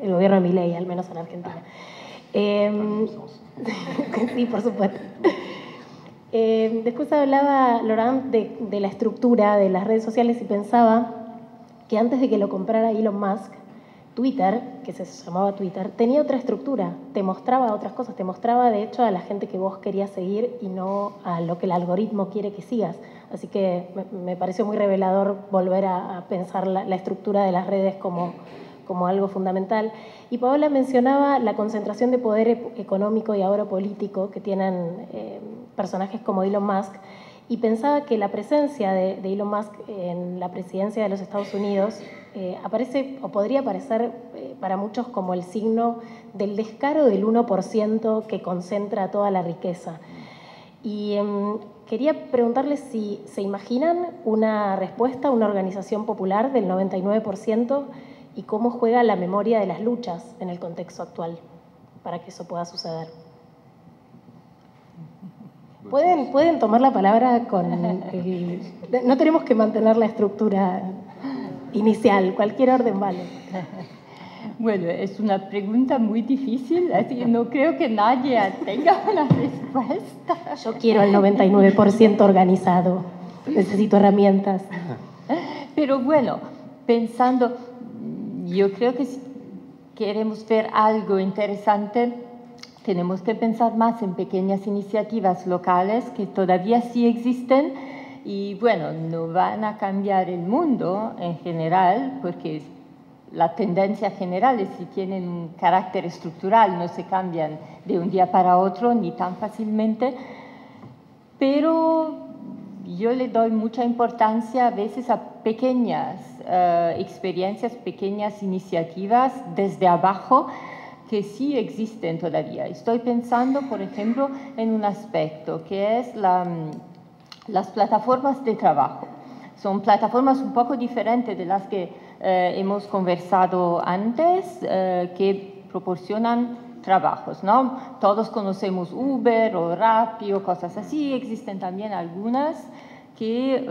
el gobierno de Milei, al menos en Argentina. Sí, por supuesto. Después hablaba Laurent de la estructura de las redes sociales y pensaba que antes de que lo comprara Elon Musk, Twitter, que se llamaba Twitter, tenía otra estructura, te mostraba otras cosas, te mostraba de hecho a la gente que vos querías seguir y no a lo que el algoritmo quiere que sigas. Así que me pareció muy revelador volver a pensar la estructura de las redes como algo fundamental. Y Paola mencionaba la concentración de poder económico y ahora político que tienen personajes como Elon Musk, y pensaba que la presencia de Elon Musk en la presidencia de los Estados Unidos aparece, o podría aparecer para muchos como el signo del descaro del 1% que concentra toda la riqueza. Y quería preguntarles si se imaginan una respuesta a una organización popular del 99% y cómo juega la memoria de las luchas en el contexto actual para que eso pueda suceder. Pueden tomar la palabra con el... No tenemos que mantener la estructura inicial, cualquier orden vale. Bueno, es una pregunta muy difícil, así que no creo que nadie tenga una respuesta. Yo quiero el 99% organizado, necesito herramientas. Pero bueno, pensando, yo creo que si queremos ver algo interesante, tenemos que pensar más en pequeñas iniciativas locales que todavía sí existen y bueno, no van a cambiar el mundo en general, porque la tendencia general es si tienen un carácter estructural, no se cambian de un día para otro ni tan fácilmente, pero yo le doy mucha importancia a veces a pequeñas experiencias, pequeñas iniciativas desde abajo que sí existen todavía. Estoy pensando, por ejemplo, en un aspecto que es las plataformas de trabajo. Son plataformas un poco diferentes de las que hemos conversado antes, que proporcionan trabajos, ¿no? Todos conocemos Uber o Rappi o cosas así. Existen también algunas que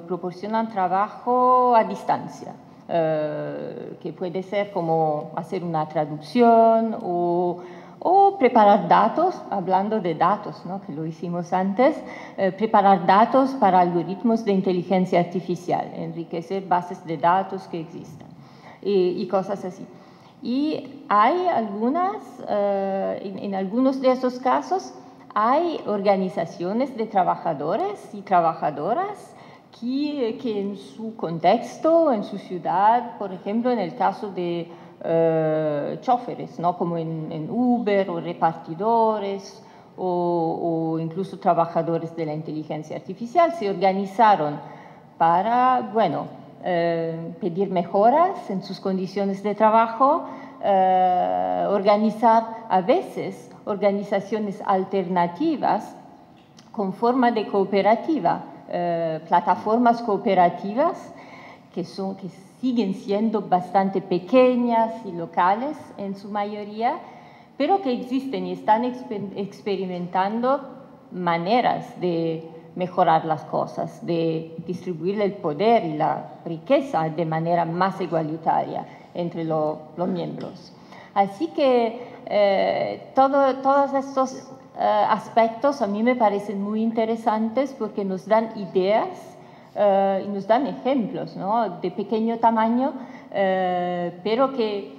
proporcionan trabajo a distancia, que puede ser como hacer una traducción o preparar datos, hablando de datos, ¿no? Que lo hicimos antes, preparar datos para algoritmos de inteligencia artificial, enriquecer bases de datos que existan y cosas así. Y hay algunas, en algunos de esos casos, hay organizaciones de trabajadores y trabajadoras que en su contexto, en su ciudad, por ejemplo, en el caso de choferes, ¿no? Como en Uber o repartidores o incluso trabajadores de la inteligencia artificial, se organizaron para, bueno, pedir mejoras en sus condiciones de trabajo, organizar a veces organizaciones alternativas con forma de cooperativa, plataformas cooperativas que siguen siendo bastante pequeñas y locales en su mayoría, pero que existen y están experimentando maneras de mejorar las cosas, de distribuir el poder y la riqueza de manera más igualitaria entre los miembros. Así que todos estos aspectos a mí me parecen muy interesantes porque nos dan ideas y nos dan ejemplos, ¿no? De pequeño tamaño, pero que,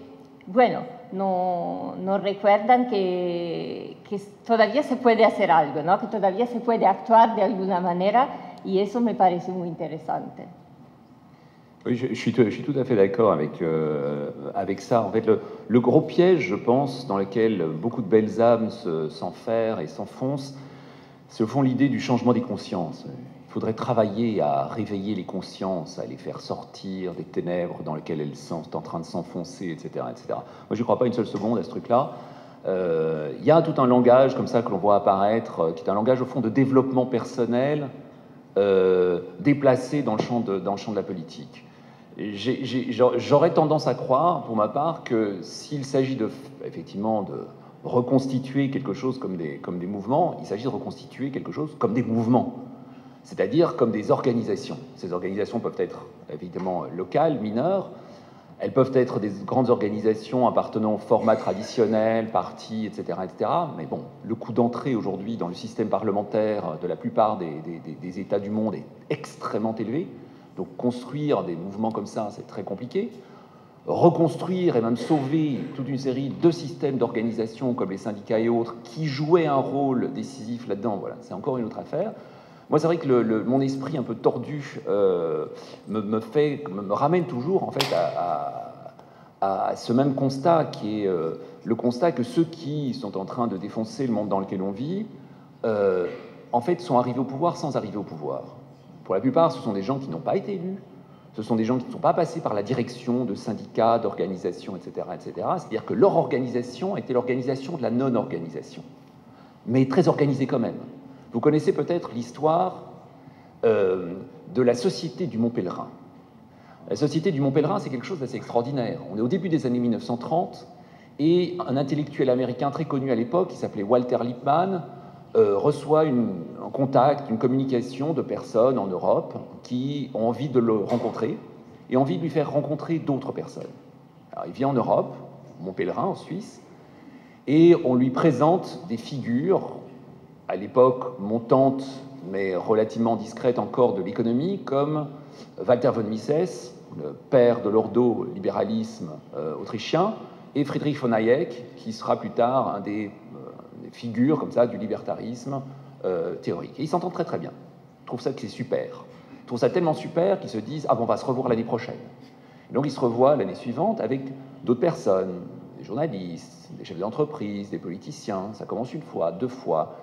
bueno, nos recuerdan que todavía se puede hacer algo, ¿no? Que todavía se puede actuar de alguna manera y eso me parece muy interesante. Oui, je suis tout à fait d'accord avec ça. En fait, le gros piège, je pense, dans lequel beaucoup de belles âmes s'enferrent et s'enfoncent, c'est au fond l'idée du changement des consciences. Il faudrait travailler à réveiller les consciences, à les faire sortir des ténèbres dans lesquelles elles sont en train de s'enfoncer, etc., etc. Moi, je ne crois pas une seule seconde à ce truc-là. Il y a tout un langage comme ça que l'on voit apparaître, qui est un langage, au fond, de développement personnel déplacé dans le champ de la politique. J'aurais tendance à croire, pour ma part, que s'il s'agit effectivement de reconstituer quelque chose comme des mouvements, il s'agit de reconstituer quelque chose comme des mouvements, c'est-à-dire comme des organisations. Ces organisations peuvent être évidemment locales, mineures, elles peuvent être des grandes organisations appartenant au format traditionnel, partis, etc., etc. Mais bon, le coût d'entrée aujourd'hui dans le système parlementaire de la plupart des États du monde est extrêmement élevé. Donc construire des mouvements comme ça, c'est très compliqué. Reconstruire et même sauver toute une série de systèmes d'organisation comme les syndicats et autres qui jouaient un rôle décisif là-dedans, voilà, c'est encore une autre affaire. Moi, c'est vrai que mon esprit un peu tordu me ramène toujours en fait à ce même constat qui est le constat que ceux qui sont en train de défoncer le monde dans lequel on vit, en fait, sont arrivés au pouvoir sans arriver au pouvoir. Pour la plupart, ce sont des gens qui n'ont pas été élus, ce sont des gens qui ne sont pas passés par la direction de syndicats, d'organisations, etc., etc. C'est-à-dire que leur organisation était l'organisation de la non-organisation, mais très organisée quand même. Vous connaissez peut-être l'histoire de la Société du Mont Pèlerin. La Société du Mont Pèlerin, c'est quelque chose d'assez extraordinaire. On est au début des années 1930, et un intellectuel américain très connu à l'époque, qui s'appelait Walter Lippmann, reçoit un contact, une communication de personnes en Europe qui ont envie de le rencontrer et envie de lui faire rencontrer d'autres personnes. Alors, il vient en Europe, Mont Pèlerin, en Suisse, et on lui présente des figures, à l'époque montantes, mais relativement discrètes encore de l'économie, comme Walter von Mises, le père de l'ordo-libéralisme autrichien, et Friedrich von Hayek, qui sera plus tard un des figures comme ça du libertarisme théorique. Et ils s'entendent très très bien. Ils trouvent ça que c'est super. Ils trouvent ça tellement super qu'ils se disent « Ah bon, on va se revoir l'année prochaine ». Donc ils se revoient l'année suivante avec d'autres personnes, des journalistes, des chefs d'entreprise, des politiciens. Ça commence une fois, deux fois.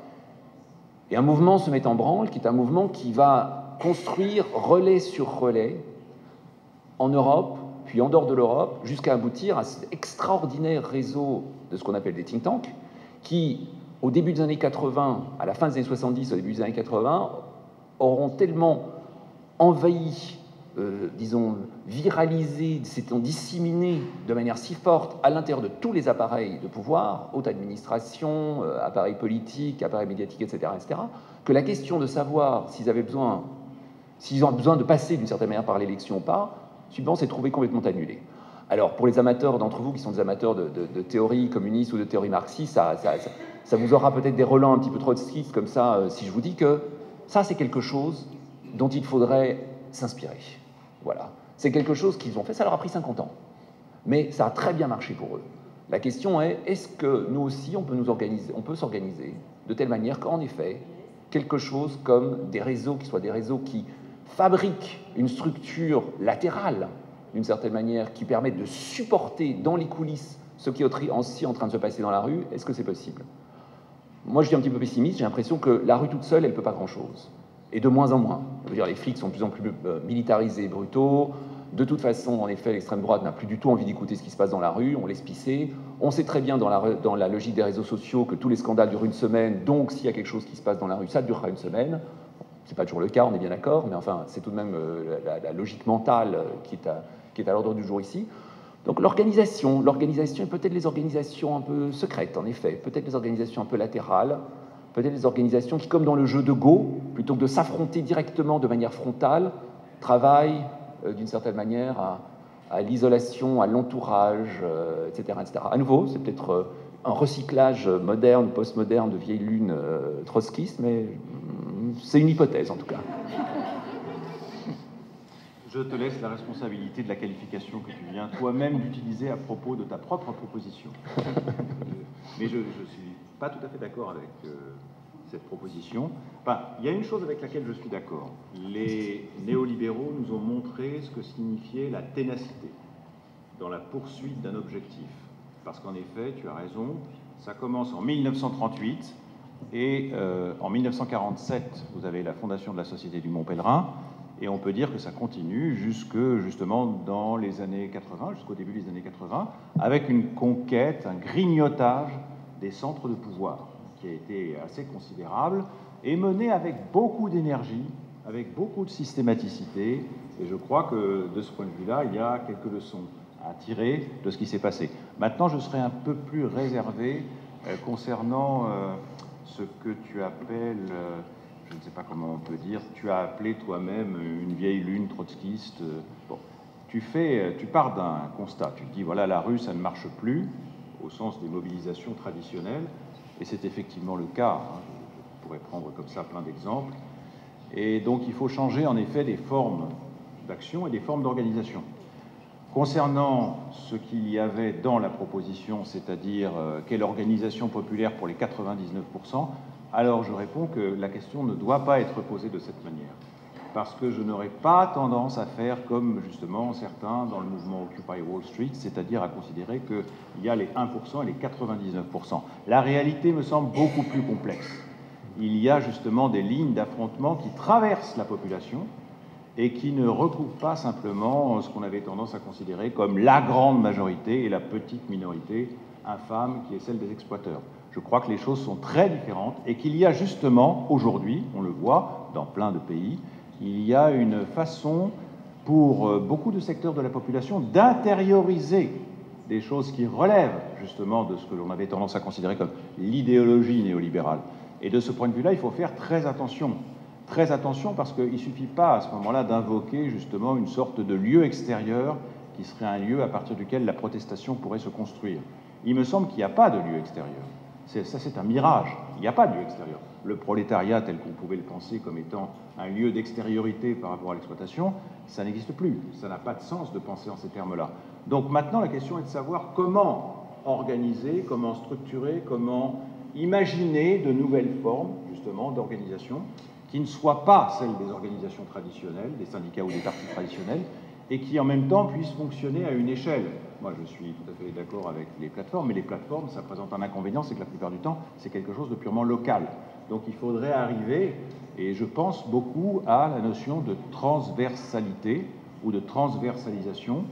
Et un mouvement se met en branle, qui est un mouvement qui va construire relais sur relais en Europe, puis en dehors de l'Europe, jusqu'à aboutir à cet extraordinaire réseau de ce qu'on appelle des think tanks, qui, au début des années 80, à la fin des années 70, au début des années 80, auront tellement envahi, disons, viralisé, s'étant disséminés de manière si forte à l'intérieur de tous les appareils de pouvoir, haute administration, appareils politiques, appareils médiatiques, etc., que la question de savoir s'ils ont besoin de passer d'une certaine manière par l'élection ou pas, suivant, s'est trouvée complètement annulée. Alors, pour les amateurs d'entre vous qui sont des amateurs de théorie communiste ou de théorie marxiste, ça vous aura peut-être des relents un petit peu trotskistes comme ça, si je vous dis que ça, c'est quelque chose dont il faudrait s'inspirer. Voilà. C'est quelque chose qu'ils ont fait, ça leur a pris 50 ans. Mais ça a très bien marché pour eux. La question est, est-ce que nous aussi, on peut s'organiser de telle manière qu'en effet, quelque chose comme des réseaux qui soient des réseaux qui fabriquent une structure latérale, d'une certaine manière, qui permettent de supporter dans les coulisses ce qui est aussi en train de se passer dans la rue, est-ce que c'est possible? Moi, je suis un petit peu pessimiste, j'ai l'impression que la rue toute seule, elle ne peut pas grand-chose. Et de moins en moins. Je veux dire, les flics sont de plus en plus militarisés et brutaux. De toute façon, en effet, l'extrême droite n'a plus du tout envie d'écouter ce qui se passe dans la rue, on laisse pisser. On sait très bien dans la logique des réseaux sociaux que tous les scandales durent une semaine, donc s'il y a quelque chose qui se passe dans la rue, ça durera une semaine. C'est pas toujours le cas, on est bien d'accord, mais enfin, c'est tout de même la logique mentale qui est à l'ordre du jour ici. Donc l'organisation et peut-être les organisations un peu secrètes, en effet, peut-être les organisations un peu latérales, peut-être les organisations qui, comme dans le jeu de Go, plutôt que de s'affronter directement de manière frontale, travaillent d'une certaine manière à l'isolation, à l'entourage, etc., etc. À nouveau, c'est peut-être un recyclage moderne, postmoderne de vieilles lunes trotskistes, mais c'est une hypothèse en tout cas. Je te laisse la responsabilité de la qualification que tu viens toi-même d'utiliser à propos de ta propre proposition. Mais je ne suis pas tout à fait d'accord avec cette proposition. Enfin, il y a une chose avec laquelle je suis d'accord. Les néolibéraux nous ont montré ce que signifiait la ténacité dans la poursuite d'un objectif. Parce qu'en effet, tu as raison, ça commence en 1938 et en 1947, vous avez la fondation de la Société du Mont Pèlerin. Et on peut dire que ça continue justement dans les années 80, jusqu'au début des années 80, avec une conquête, un grignotage des centres de pouvoir qui a été assez considérable et mené avec beaucoup d'énergie, avec beaucoup de systématicité. Et je crois que de ce point de vue-là, il y a quelques leçons à tirer de ce qui s'est passé. Maintenant, je serai un peu plus réservé concernant ce que tu appelles... je ne sais pas comment on peut dire, tu as appelé toi-même une vieille lune trotskiste. Bon, tu pars d'un constat, tu te dis, voilà, la rue, ça ne marche plus, au sens des mobilisations traditionnelles, et c'est effectivement le cas, hein, je pourrais prendre comme ça plein d'exemples, et donc il faut changer en effet des formes d'action et des formes d'organisation. Concernant ce qu'il y avait dans la proposition, c'est-à-dire quelle organisation populaire pour les 99%, alors je réponds que la question ne doit pas être posée de cette manière, parce que je n'aurais pas tendance à faire comme justement certains dans le mouvement Occupy Wall Street, c'est-à-dire à considérer qu'il y a les 1% et les 99%. La réalité me semble beaucoup plus complexe. Il y a justement des lignes d'affrontement qui traversent la population et qui ne recouvrent pas simplement ce qu'on avait tendance à considérer comme la grande majorité et la petite minorité infâme qui est celle des exploiteurs. Je Je crois que les choses sont très différentes et qu'il y a justement, aujourd'hui, on le voit dans plein de pays, il y a une façon pour beaucoup de secteurs de la population d'intérioriser des choses qui relèvent justement de ce que l'on avait tendance à considérer comme l'idéologie néolibérale. Et de ce point de vue-là, il faut faire très attention. Très attention parce qu'il ne suffit pas à ce moment-là d'invoquer justement une sorte de lieu extérieur qui serait un lieu à partir duquel la protestation pourrait se construire. Il me semble qu'il n'y a pas de lieu extérieur. Ça, c'est un mirage. Il n'y a pas de lieu extérieur. Le prolétariat, tel qu'on pouvait le penser comme étant un lieu d'extériorité par rapport à l'exploitation, ça n'existe plus. Ça n'a pas de sens de penser en ces termes-là. Donc maintenant, la question est de savoir comment organiser, comment structurer, comment imaginer de nouvelles formes, justement, d'organisation qui ne soient pas celles des organisations traditionnelles, des syndicats ou des partis traditionnels, et qui en même temps puissent fonctionner à une échelle. Moi, je suis tout à fait d'accord avec les plateformes, mais les plateformes, ça présente un inconvénient, c'est que la plupart du temps, c'est quelque chose de purement local. Donc il faudrait arriver, et je pense beaucoup à la notion de transversalité ou de transversalisation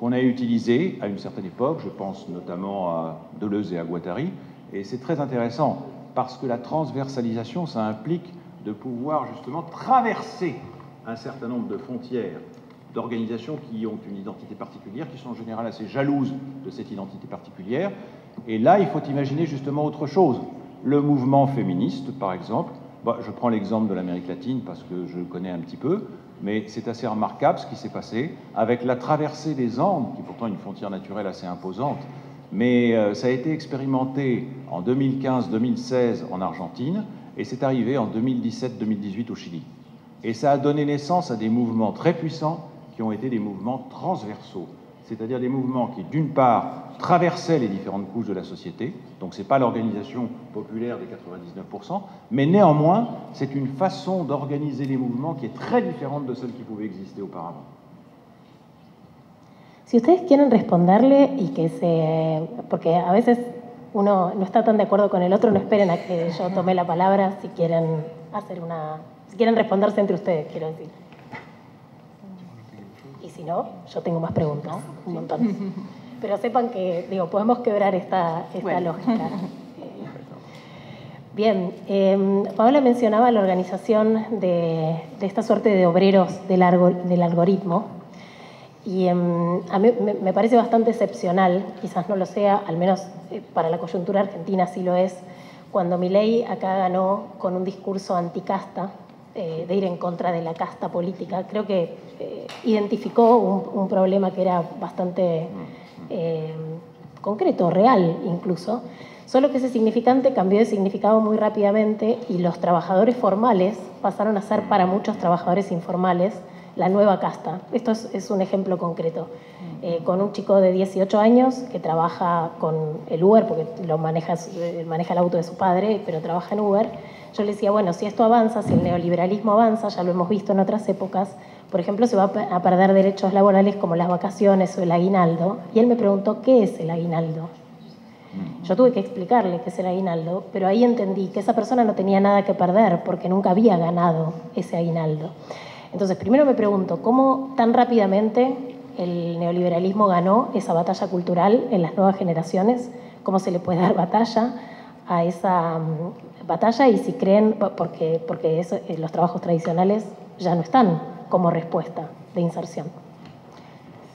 qu'on a utilisée à une certaine époque, je pense notamment à Deleuze et à Guattari, et c'est très intéressant, parce que la transversalisation, ça implique de pouvoir justement traverser un certain nombre de frontières d'organisations qui ont une identité particulière, qui sont en général assez jalouses de cette identité particulière. Et là, il faut imaginer justement autre chose. Le mouvement féministe, par exemple, je prends l'exemple de l'Amérique latine parce que je le connais un petit peu, mais c'est assez remarquable ce qui s'est passé avec la traversée des Andes, qui est pourtant une frontière naturelle assez imposante, mais ça a été expérimenté en 2015-2016 en Argentine, et c'est arrivé en 2017-2018 au Chili. Et ça a donné naissance à des mouvements très puissants qui ont été des mouvements transversaux, c'est-à-dire des mouvements qui, d'une part, traversaient les différentes couches de la société, donc ce n'est pas l'organisation populaire des 99%, mais néanmoins, c'est une façon d'organiser les mouvements qui est très différente de celle qui pouvait exister auparavant. Si ustedes quieren responderle y que se... porque a veces uno no está tan de acuerdo con el otro, no esperen a que yo tome la palabra si quieren hacer una... si quieren responderse entre ustedes, quiero decir. Y si no, yo tengo más preguntas, un montón. Pero sepan que, digo, podemos quebrar esta lógica. Bien, Paola mencionaba la organización de esta suerte de obreros del algoritmo, y a mí me parece bastante excepcional, quizás no lo sea, al menos para la coyuntura argentina sí lo es, cuando Milei acá ganó con un discurso anticasta, de ir en contra de la casta política. Creo que identificó un problema que era bastante concreto, real incluso, solo que ese significante cambió de significado muy rápidamente y los trabajadores formales pasaron a ser para muchos trabajadores informales la nueva casta. Esto es un ejemplo concreto. Con un chico de 18 años que trabaja con el Uber, porque maneja el auto de su padre, pero trabaja en Uber. Yo le decía, bueno, si esto avanza, si el neoliberalismo avanza, ya lo hemos visto en otras épocas, por ejemplo, se va a perder derechos laborales como las vacaciones o el aguinaldo. Y él me preguntó, ¿qué es el aguinaldo? Yo tuve que explicarle qué es el aguinaldo, pero ahí entendí que esa persona no tenía nada que perder porque nunca había ganado ese aguinaldo. Entonces, primero me pregunto, ¿cómo tan rápidamente el neoliberalismo ganó esa batalla cultural en las nuevas generaciones? ¿Cómo se le puede dar batalla a esa batalla? Y si creen, porque los trabajos tradicionales ya no están como respuesta de inserción.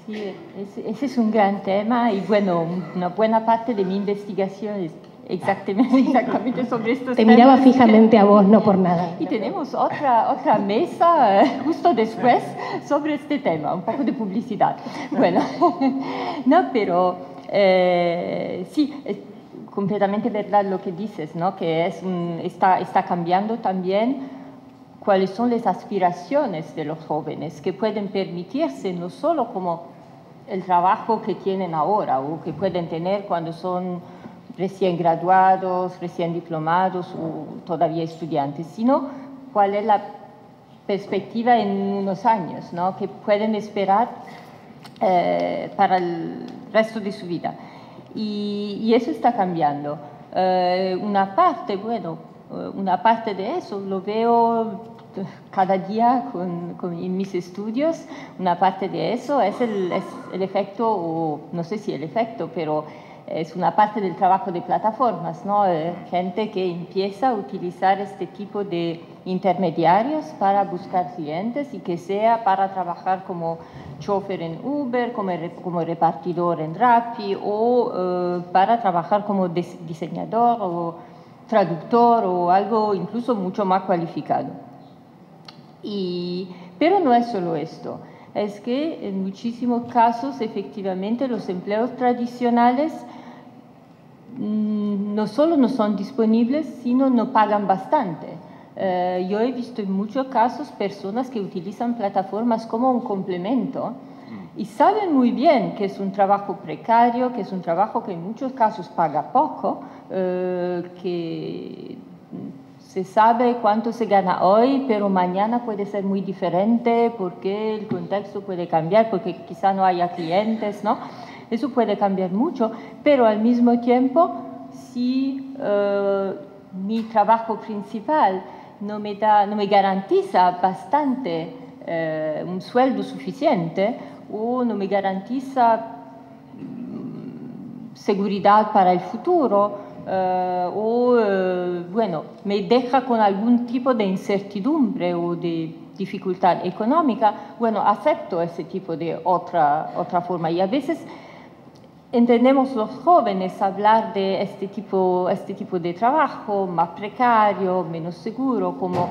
Sí, ese es un gran tema y bueno, una buena parte de mi investigación es exactamente sobre estos temas. Te miraba fijamente a vos, no por nada. Y tenemos otra mesa justo después sobre este tema, un poco de publicidad. Bueno, no, pero sí, es completamente verdad lo que dices, ¿no? Que está cambiando también cuáles son las aspiraciones de los jóvenes que pueden permitirse no solo como el trabajo que tienen ahora o que pueden tener cuando son recién graduados, recién diplomados o todavía estudiantes, sino cuál es la perspectiva en unos años, ¿no? Que pueden esperar para el resto de su vida. Y eso está cambiando. Una parte de eso lo veo cada día en mis estudios. Una parte de eso es el efecto, o no sé si el efecto, pero es una parte del trabajo de plataformas, ¿no? Gente que empieza a utilizar este tipo de intermediarios para buscar clientes y que sea para trabajar como chofer en Uber, como repartidor en Rappi o para trabajar como diseñador o traductor o algo incluso mucho más cualificado. Pero no es solo esto, es que en muchísimos casos efectivamente los empleos tradicionales no solo no son disponibles, sino no pagan bastante. Yo he visto en muchos casos personas que utilizan plataformas como un complemento y saben muy bien que es un trabajo precario, que es un trabajo que en muchos casos paga poco, que se sabe cuánto se gana hoy, pero mañana puede ser muy diferente porque el contexto puede cambiar, porque quizá no haya clientes, ¿no? Eso puede cambiar mucho, pero al mismo tiempo, si mi trabajo principal no me garantiza bastante un sueldo suficiente o no me garantiza seguridad para el futuro, bueno, me deja con algún tipo de incertidumbre o de dificultad económica, bueno, acepto ese tipo de otra forma. Y a veces entendemos los jóvenes hablar de este tipo de trabajo más precario, menos seguro, como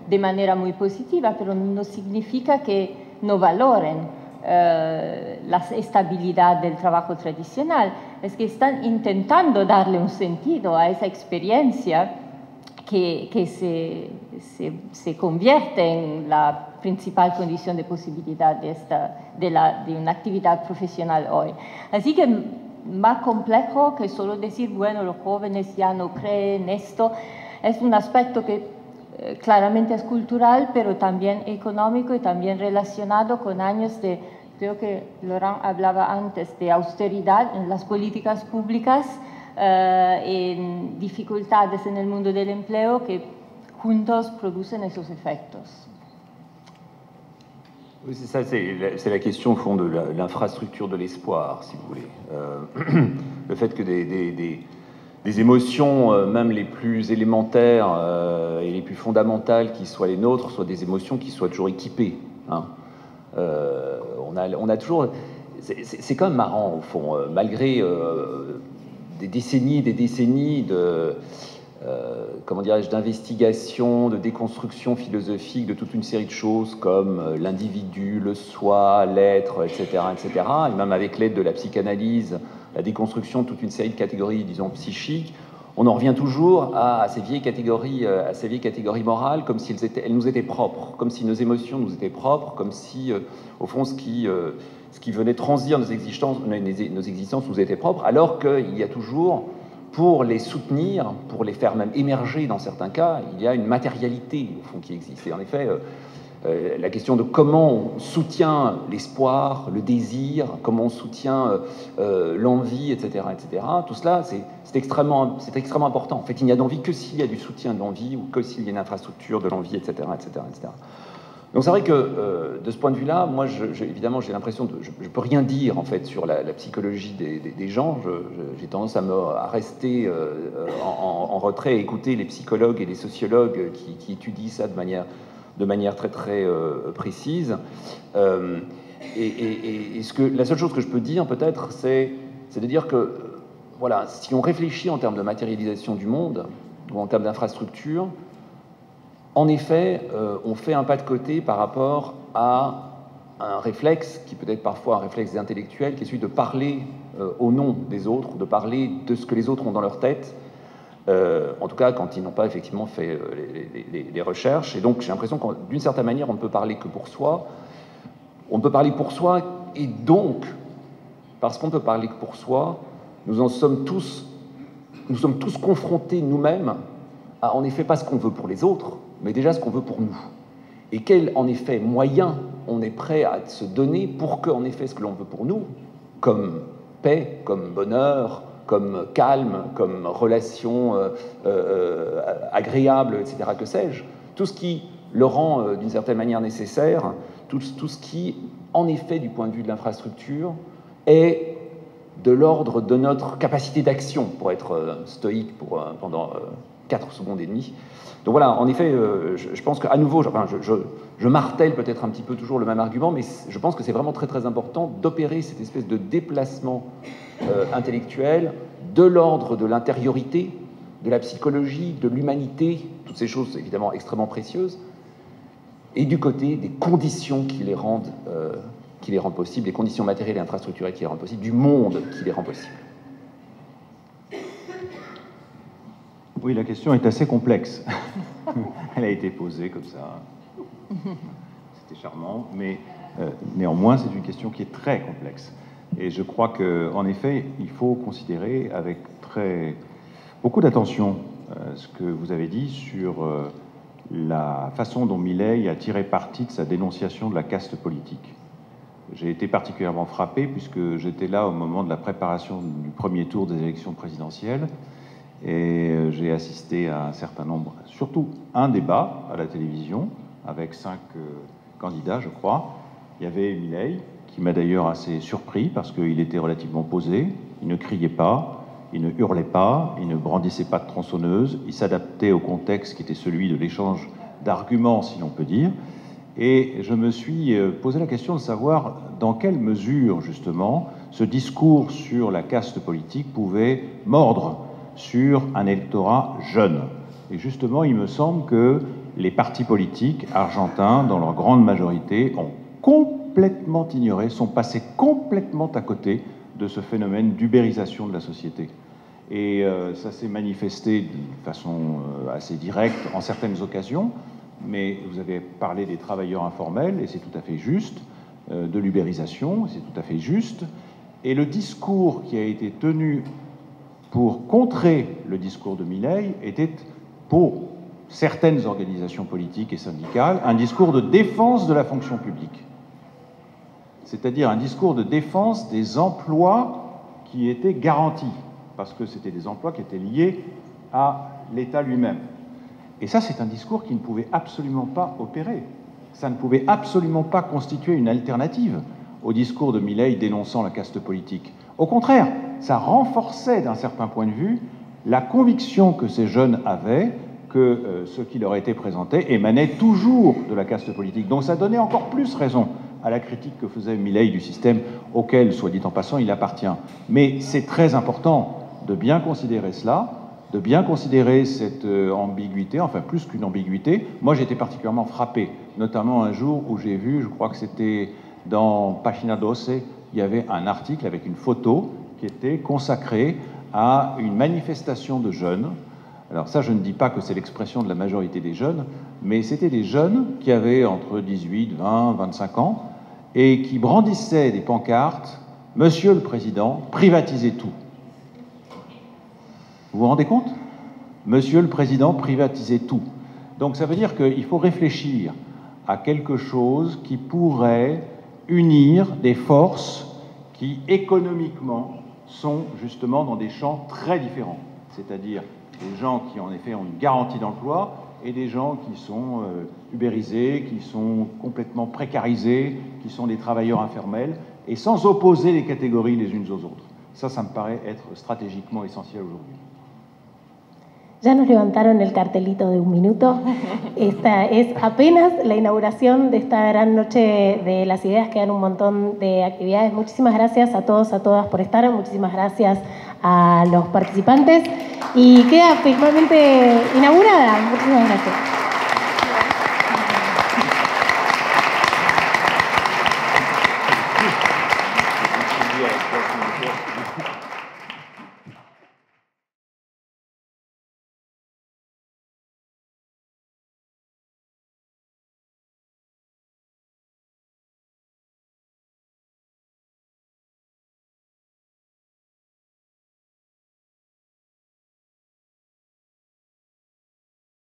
de manera muy positiva, pero no significa que no valoren la estabilidad del trabajo tradicional. Es que están intentando darle un sentido a esa experiencia que se convierte en la principal condición de posibilidad de una actividad profesional hoy. Así que más complejo que solo decir, bueno, los jóvenes ya no creen esto, es un aspecto que claramente es cultural, pero también económico y también relacionado con años de, creo que Laurent hablaba antes, de austeridad en las políticas públicas, en dificultades en el mundo del empleo que juntos producen esos efectos. Oui, c'est ça, c'est la question au fond de l'infrastructure de l'espoir, si vous voulez. Le fait que des émotions, même les plus élémentaires et les plus fondamentales qui soient les nôtres, soient des émotions qui soient toujours équipées. Hein. On a toujours... C'est quand même marrant, au fond, malgré des décennies comment dirais-je, d'investigation, de déconstruction philosophique de toute une série de choses comme l'individu, le soi, l'être, etc., et même avec l'aide de la psychanalyse, la déconstruction de toute une série de catégories, disons, psychiques, on en revient toujours à ces vieilles catégories morales, comme si elles nous étaient propres, comme si nos émotions nous étaient propres, comme si, au fond, ce qui venait transir nos existences nous était propre, alors qu'il y a toujours, pour les soutenir, pour les faire même émerger dans certains cas, il y a une matérialité, au fond, qui existe. Et en effet, la question de comment on soutient l'espoir, le désir, comment on soutient l'envie, etc., tout cela, c'est extrêmement important. En fait, il n'y a d'envie que s'il y a du soutien de l'envie ou que s'il y a une infrastructure de l'envie, etc., etc. Donc c'est vrai que de ce point de vue-là, moi, évidemment, j'ai l'impression je ne peux rien dire en fait sur la psychologie des gens. J'ai tendance à rester en retrait, à écouter les psychologues et les sociologues qui étudient ça de manière très très précise. Et la seule chose que je peux dire peut-être, c'est de dire que voilà, si on réfléchit en termes de matérialisation du monde ou en termes d'infrastructure, en effet, on fait un pas de côté par rapport à un réflexe qui peut être parfois un réflexe intellectuel, qui est celui de parler au nom des autres, de parler de ce que les autres ont dans leur tête, en tout cas quand ils n'ont pas effectivement fait les recherches. Et donc j'ai l'impression que d'une certaine manière, on ne peut parler que pour soi. On ne peut parler pour soi, et donc, parce qu'on ne peut parler que pour soi, nous sommes tous confrontés nous-mêmes à en effet pas ce qu'on veut pour les autres, mais déjà ce qu'on veut pour nous. Et quel, en effet, moyen on est prêt à se donner pour que, en effet, ce que l'on veut pour nous, comme paix, comme bonheur, comme calme, comme relation agréable, etc., que sais-je, tout ce qui le rend d'une certaine manière nécessaire, tout ce qui, en effet, du point de vue de l'infrastructure, est de l'ordre de notre capacité d'action, pour être stoïque pendant 4 secondes et demie. Donc voilà, en effet, je pense qu'à nouveau, je martèle peut-être un petit peu toujours le même argument, mais je pense que c'est vraiment très très important d'opérer cette espèce de déplacement intellectuel de l'ordre de l'intériorité, de la psychologie, de l'humanité, toutes ces choses évidemment extrêmement précieuses, et du côté des conditions qui les rendent possibles, des conditions matérielles et infrastructurelles qui les rendent possibles, du monde qui les rend possibles. Oui, la question est assez complexe. Elle a été posée comme ça. C'était charmant, mais néanmoins, c'est une question qui est très complexe. Et je crois qu'en effet, il faut considérer avec beaucoup d'attention ce que vous avez dit sur la façon dont Milei a tiré parti de sa dénonciation de la caste politique. J'ai été particulièrement frappé puisque j'étais là au moment de la préparation du premier tour des élections présidentielles et j'ai assisté à un certain nombre, surtout un débat à la télévision avec 5 candidats, je crois. Il y avait Milei, qui m'a d'ailleurs assez surpris parce qu'il était relativement posé, il ne criait pas, il ne hurlait pas, il ne brandissait pas de tronçonneuse, il s'adaptait au contexte qui était celui de l'échange d'arguments, si l'on peut dire. Et je me suis posé la question de savoir dans quelle mesure, justement, ce discours sur la caste politique pouvait mordre sur un électorat jeune. Et justement, il me semble que les partis politiques argentins, dans leur grande majorité, ont complètement ignoré, sont passés complètement à côté de ce phénomène d'ubérisation de la société. Et ça s'est manifesté d'une façon assez directe en certaines occasions, mais vous avez parlé des travailleurs informels, et c'est tout à fait juste, de l'ubérisation, c'est tout à fait juste. Et le discours qui a été tenu pour contrer le discours de Milei était, pour certaines organisations politiques et syndicales, un discours de défense de la fonction publique. C'est-à-dire un discours de défense des emplois qui étaient garantis, parce que c'était des emplois qui étaient liés à l'État lui-même. Et ça, c'est un discours qui ne pouvait absolument pas opérer. Ça ne pouvait absolument pas constituer une alternative au discours de Milei dénonçant la caste politique. Au contraire, ça renforçait d'un certain point de vue la conviction que ces jeunes avaient que ce qui leur était présenté émanait toujours de la caste politique. Donc ça donnait encore plus raison à la critique que faisait Milei du système auquel, soit dit en passant, il appartient. Mais c'est très important de bien considérer cela, de bien considérer cette ambiguïté, enfin plus qu'une ambiguïté. Moi, j'ai été particulièrement frappé, notamment un jour où j'ai vu, je crois que c'était dans Pagina 12, il y avait un article avec une photo qui était consacrée à une manifestation de jeunes. Alors ça, je ne dis pas que c'est l'expression de la majorité des jeunes, mais c'était des jeunes qui avaient entre 18, 20, 25 ans et qui brandissaient des pancartes « Monsieur le Président, privatisez tout ». Vous vous rendez compte? Monsieur le Président, privatisez tout. Donc ça veut dire qu'il faut réfléchir à quelque chose qui pourrait unir des forces qui, économiquement, sont justement dans des champs très différents. C'est-à-dire des gens qui, en effet, ont une garantie d'emploi et des gens qui sont ubérisés, qui sont complètement précarisés, qui sont des travailleurs informels, et sans opposer les catégories les unes aux autres. Ça me paraît être stratégiquement essentiel aujourd'hui. Ya nos levantaron el cartelito de 1 minuto. Esta es apenas la inauguración de esta gran noche de las ideas. Quedan un montón de actividades. Muchísimas gracias a todos, a todas por estar. Muchísimas gracias a los participantes. Y queda firmemente inaugurada. Muchísimas gracias.